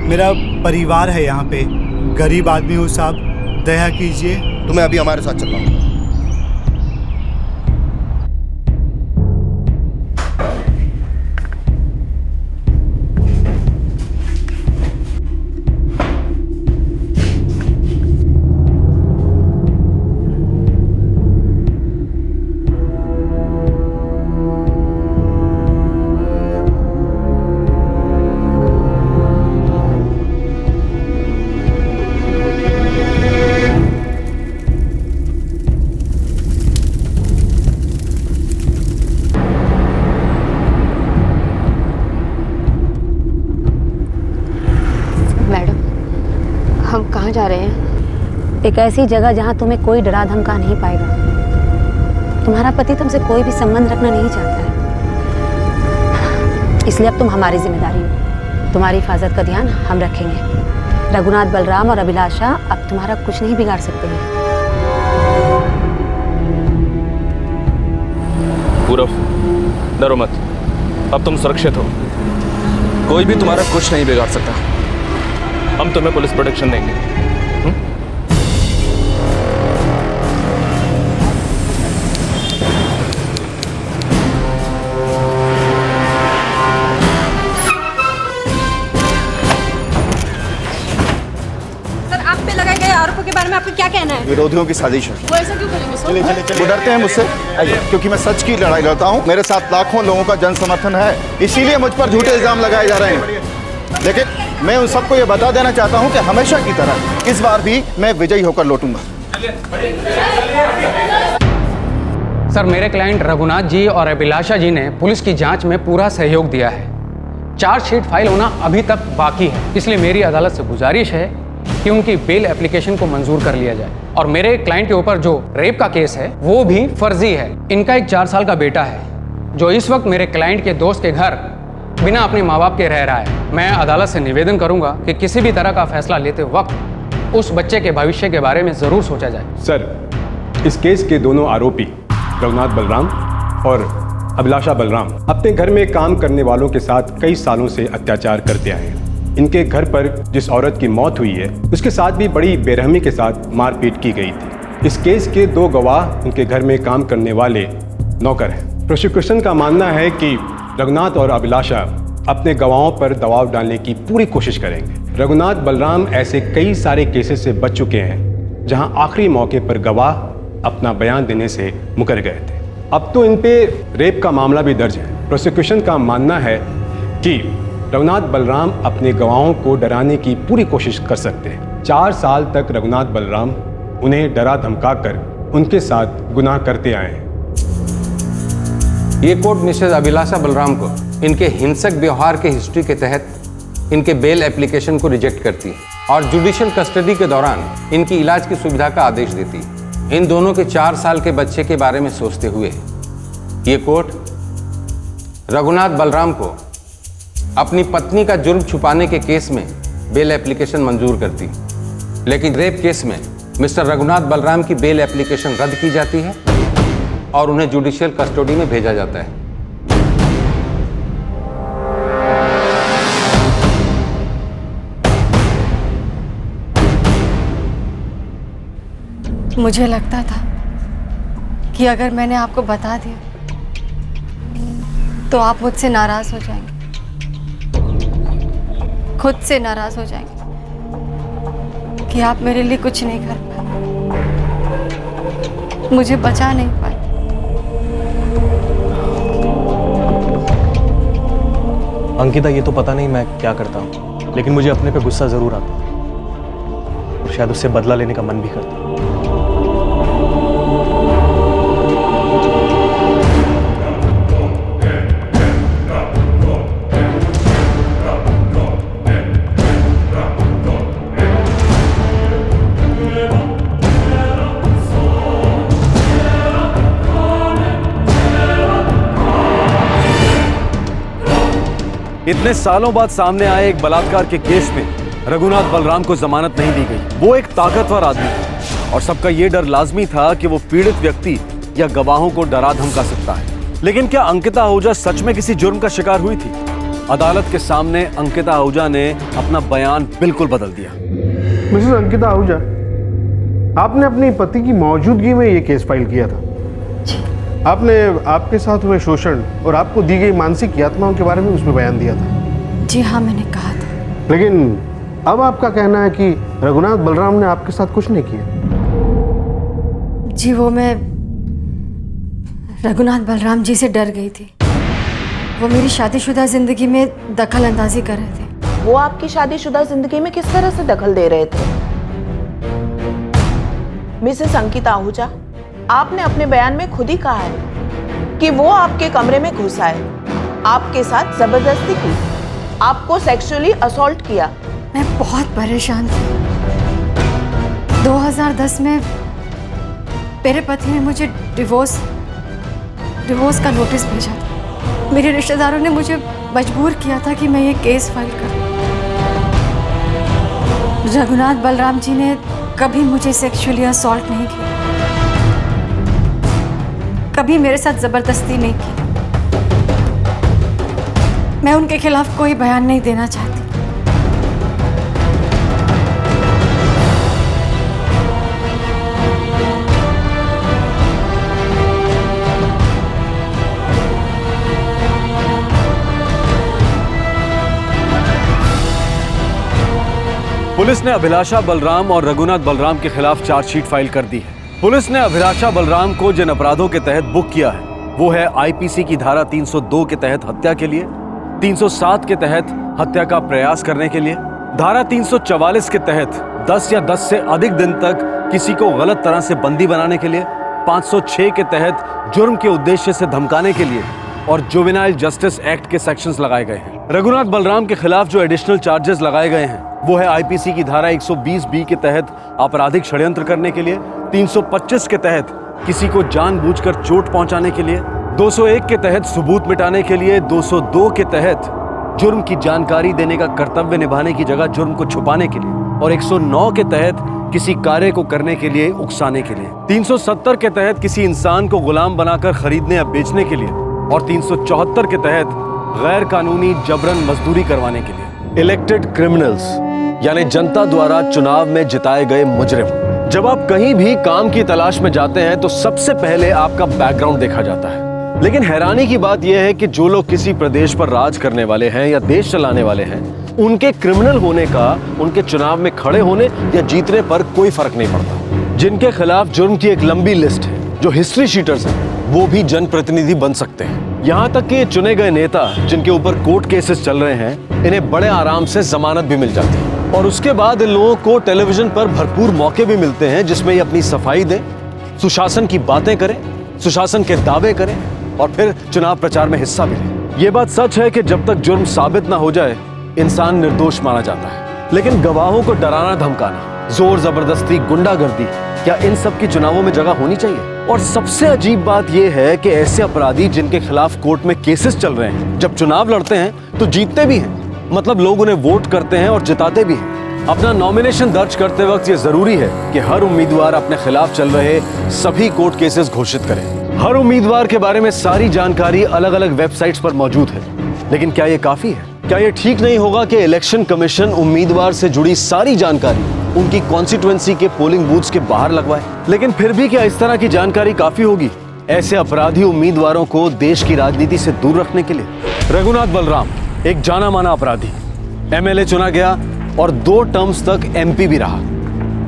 मेरा परिवार है यहाँ पे, गरीब आदमी हूँ साहब, दया कीजिए। तुम्हें अभी हमारे साथ चलना होगा। जा रहे हैं? एक ऐसी जगह जहां तुम्हें कोई डरा धमका नहीं पाएगा। तुम्हारा पति तुमसे कोई भी संबंध रखना नहीं चाहता है, इसलिए अब तुम हमारी जिम्मेदारी हो। तुम्हारी हिफाजत का ध्यान हम रखेंगे। रघुनाथ बलराम और अभिलाषा अब तुम्हारा कुछ नहीं बिगाड़ सकते हैं। पूरब, डरो मत, अब तुम सुरक्षित हो। कोई भी तुम्हारा कुछ नहीं बिगाड़ सकता। हम तुम्हें पुलिस प्रोटेक्शन देंगे। आरोपों के बारे में आपका क्या कहना है? विरोधियों की साजिश है। वो ऐसा क्यों करेंगे सर? वो डरते हैं मुझसे क्योंकि मैं सच की लड़ाई लड़ता हूँ। मेरे साथ लाखों लोगों का जन समर्थन है, इसीलिए मुझ पर झूठे इल्जाम लगाए जा रहे हैं। लेकिन मैं उन सबको ये बता देना चाहता हूँ कि हमेशा की तरह इस बार भी मैं विजयी होकर लौटूंगा। सर, मेरे क्लाइंट रघुनाथ जी और अभिलाषा जी ने पुलिस की जांच में पूरा सहयोग दिया है। चार्जशीट फाइल होना अभी तक बाकी है, इसलिए मेरी अदालत से गुजारिश है कि उनकी बेल एप्लीकेशन को मंजूर कर लिया जाए। और मेरे क्लाइंट के ऊपर जो रेप का केस है वो भी फर्जी है। इनका एक 4 साल का बेटा है जो इस वक्त मेरे क्लाइंट के दोस्त के घर बिना अपने माँ बाप के रह रहा है। मैं अदालत से निवेदन करूंगा कि किसी भी तरह का फैसला लेते वक्त उस बच्चे के भविष्य के बारे में जरूर सोचा जाए। सर, इस केस के दोनों आरोपी रघुनाथ बलराम और अभिलाषा बलराम अपने घर में काम करने वालों के साथ कई सालों से अत्याचार करते आए हैं। इनके घर पर जिस औरत की मौत हुई है उसके साथ भी बड़ी बेरहमी के साथ मारपीट की गई थी। इस केस के 2 गवाह उनके घर में काम करने वाले नौकर हैं। प्रोसिक्यूशन का मानना है कि रघुनाथ और अभिलाषा अपने गवाहों पर दबाव डालने की पूरी कोशिश करेंगे। रघुनाथ बलराम ऐसे कई सारे केसेस से बच चुके हैं जहां आखिरी मौके पर गवाह अपना बयान देने से मुकर गए थे। अब तो इन पे रेप का मामला भी दर्ज है। प्रोसिक्यूशन का मानना है कि रघुनाथ बलराम अपने गवाहों को डराने की पूरी कोशिश कर सकते हैं। 4 साल तक रघुनाथ बलराम उन्हें डरा धमका कर उनके साथ गुनाह करते आए हैं। ये कोर्ट मिसेज अभिलाषा बलराम को इनके हिंसक व्यवहार के हिस्ट्री के तहत इनके बेल एप्लीकेशन को रिजेक्ट करती है और जुडिशियल कस्टडी के दौरान इनकी इलाज की सुविधा का आदेश देती है। इन दोनों के 4 साल के बच्चे के बारे में सोचते हुए ये कोर्ट रघुनाथ बलराम को अपनी पत्नी का जुर्म छुपाने के केस में बेल एप्लीकेशन मंजूर करती, लेकिन रेप केस में मिस्टर रघुनाथ बलराम की बेल एप्लीकेशन रद्द की जाती है और उन्हें जुडिशियल कस्टडी में भेजा जाता है। मुझे लगता था कि अगर मैंने आपको बता दिया तो आप मुझसे नाराज हो जाएंगे, खुद से नाराज हो जाएंगे कि आप मेरे लिए कुछ नहीं कर पाए, मुझे बचा नहीं पाए। अंकिता, ये तो पता नहीं मैं क्या करता हूँ, लेकिन मुझे अपने पे गुस्सा जरूर आता है और शायद उससे बदला लेने का मन भी करता है। इतने सालों बाद सामने आए एक बलात्कार के केस में रघुनाथ बलराम को जमानत नहीं दी गई। वो एक ताकतवर आदमी था और सबका ये डर लाजमी था कि वो पीड़ित व्यक्ति या गवाहों को डरा धमका सकता है। लेकिन क्या अंकिता आहूजा सच में किसी जुर्म का शिकार हुई थी? अदालत के सामने अंकिता आहूजा ने अपना बयान बिल्कुल बदल दिया। मिसेस अंकिता आहूजा, आपने अपनी पति की मौजूदगी में ये केस फाइल किया था। आपने आपके साथ हुए शोषण और आपको दी गई मानसिक यातनाओं के बारे में उसमें बयान दिया था। जी हाँ, मैंने कहा था। लेकिन अब आपका कहना है कि रघुनाथ बलराम ने आपके साथ कुछ नहीं किया। जी, वो मैं रघुनाथ बलराम जी से डर गई थी। वो मेरी शादीशुदा जिंदगी में दखल अंदाजी कर रहे थे। वो आपकी शादीशुदा जिंदगी में किस तरह से दखल दे रहे थे? मिसेस अंकिता आहूजा, आपने अपने बयान में खुद ही कहा है कि वो आपके कमरे में घुस आए, आपके साथ जबरदस्ती की, आपको सेक्सुअली असॉल्ट किया। मैं बहुत परेशान थी। 2010 में मेरे पति ने मुझे डिवोर्स का नोटिस भेजा था। मेरे रिश्तेदारों ने मुझे मजबूर किया था कि मैं ये केस फाइल करूं। रघुनाथ बलराम जी ने कभी मुझे सेक्सुअली असॉल्ट नहीं किया, कभी मेरे साथ जबरदस्ती नहीं की। मैं उनके खिलाफ कोई बयान नहीं देना चाहती। पुलिस ने अभिलाषा बलराम और रघुनाथ बलराम के खिलाफ चार्जशीट फाइल कर दी है। पुलिस ने अभिलाषा बलराम को जिन अपराधों के तहत बुक किया है वो है आईपीसी की धारा 302 के तहत हत्या के लिए, 307 के तहत हत्या का प्रयास करने के लिए, धारा 344 के तहत 10 या 10 से अधिक दिन तक किसी को गलत तरह से बंदी बनाने के लिए, 506 के तहत जुर्म के उद्देश्य से धमकाने के लिए और जुवेनाइल जस्टिस एक्ट के सेक्शंस लगाए गए हैं। रघुनाथ बलराम के खिलाफ जो एडिशनल चार्जेस लगाए गए हैं वो है आईपीसी की धारा 120 बी के तहत आपराधिक षड्यंत्र करने के लिए, 325 के तहत किसी को जानबूझकर चोट पहुंचाने के लिए, 201 के तहत सबूत मिटाने के लिए, 202 के तहत जुर्म की जानकारी देने का कर्तव्य निभाने की जगह जुर्म को छुपाने के लिए और 109 के तहत किसी कार्य को करने के लिए उकसाने के लिए, 370 के तहत किसी इंसान को गुलाम बनाकर खरीदने या बेचने के लिए और 374 के तहत गैर कानूनी जबरन मजदूरी करवाने के लिए। इलेक्टेड क्रिमिनल्स यानी जनता द्वारा चुनाव में जिताए गए मुजरिम। जब आप कहीं भी काम की तलाश में जाते हैं तो सबसे पहले आपका बैकग्राउंड देखा जाता है। लेकिन हैरानी की बात यह है कि जो लोग किसी प्रदेश पर राज करने वाले हैं या देश चलाने वाले हैं, उनके क्रिमिनल होने का उनके चुनाव में खड़े होने या जीतने पर कोई फर्क नहीं पड़ता। जिनके खिलाफ जुर्म की एक लंबी लिस्ट है, जो हिस्ट्री शीटर्स हैं, वो भी जनप्रतिनिधि बन सकते हैं। यहाँ तक कि चुने गए नेता जिनके ऊपर कोर्ट केसेस चल रहे हैं, इन्हें बड़े आराम से जमानत भी मिल जाती है और उसके बाद इन लोगों को टेलीविजन पर भरपूर मौके भी मिलते हैं जिसमें ये अपनी सफाई दें, सुशासन की बातें करें, सुशासन के दावे करें और फिर चुनाव प्रचार में हिस्सा भी लें। यह बात सच है कि जब तक जुर्म साबित ना हो जाए इंसान निर्दोष माना जाता है, लेकिन गवाहों को डराना धमकाना, जोर जबरदस्ती, गुंडागर्दी, क्या इन सब की चुनावों में जगह होनी चाहिए? और सबसे अजीब बात यह है कि ऐसे अपराधी जिनके खिलाफ कोर्ट में केसेस चल रहे हैं, जब चुनाव लड़ते हैं तो जीतते भी हैं। मतलब लोग उन्हें वोट करते हैं और जिताते भी हैं। अपना नॉमिनेशन दर्ज करते वक्त यह जरूरी है कि हर उम्मीदवार अपने खिलाफ चल रहे सभी कोर्ट केसेस घोषित करें। हर उम्मीदवार के बारे में सारी जानकारी अलग अलग वेबसाइट्स पर मौजूद है। लेकिन क्या यह काफी है? क्या यह ठीक नहीं होगा कि इलेक्शन कमीशन उम्मीदवार से जुड़ी सारी जानकारी उनकी कॉन्स्टिट्यूएंसी के पोलिंग बूथ्स के बाहर लगवाए? लेकिन फिर भी क्या इस तरह की जानकारी काफी होगी ऐसे अपराधी उम्मीदवारों को देश की राजनीति से दूर रखने के लिए? रघुनाथ बलराम एक जाना माना अपराधी, एमएलए चुना गया और 2 टर्म्स तक एमपी भी रहा।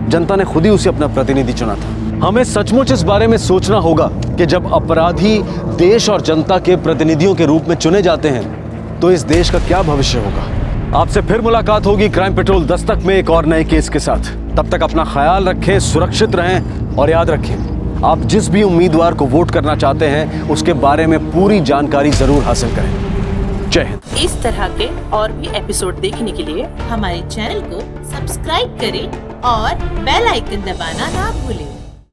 जनता ने खुद ही उसे अपना प्रतिनिधि चुना था। हमें सचमुच इस बारे में सोचना होगा कि जब अपराधी देश और जनता के प्रतिनिधियों के रूप में चुने जाते हैं तो इस देश का क्या भविष्य होगा। आपसे फिर मुलाकात होगी क्राइम पेट्रोल दस्तक में एक और नए केस के साथ। तब तक अपना ख्याल रखें, सुरक्षित रहें और याद रखें, आप जिस भी उम्मीदवार को वोट करना चाहते हैं उसके बारे में पूरी जानकारी जरूर हासिल करें। जय हिंद। इस तरह के और भी एपिसोड देखने के लिए हमारे चैनल को सब्सक्राइब करें और बेल आइकन दबाना ना भूलें।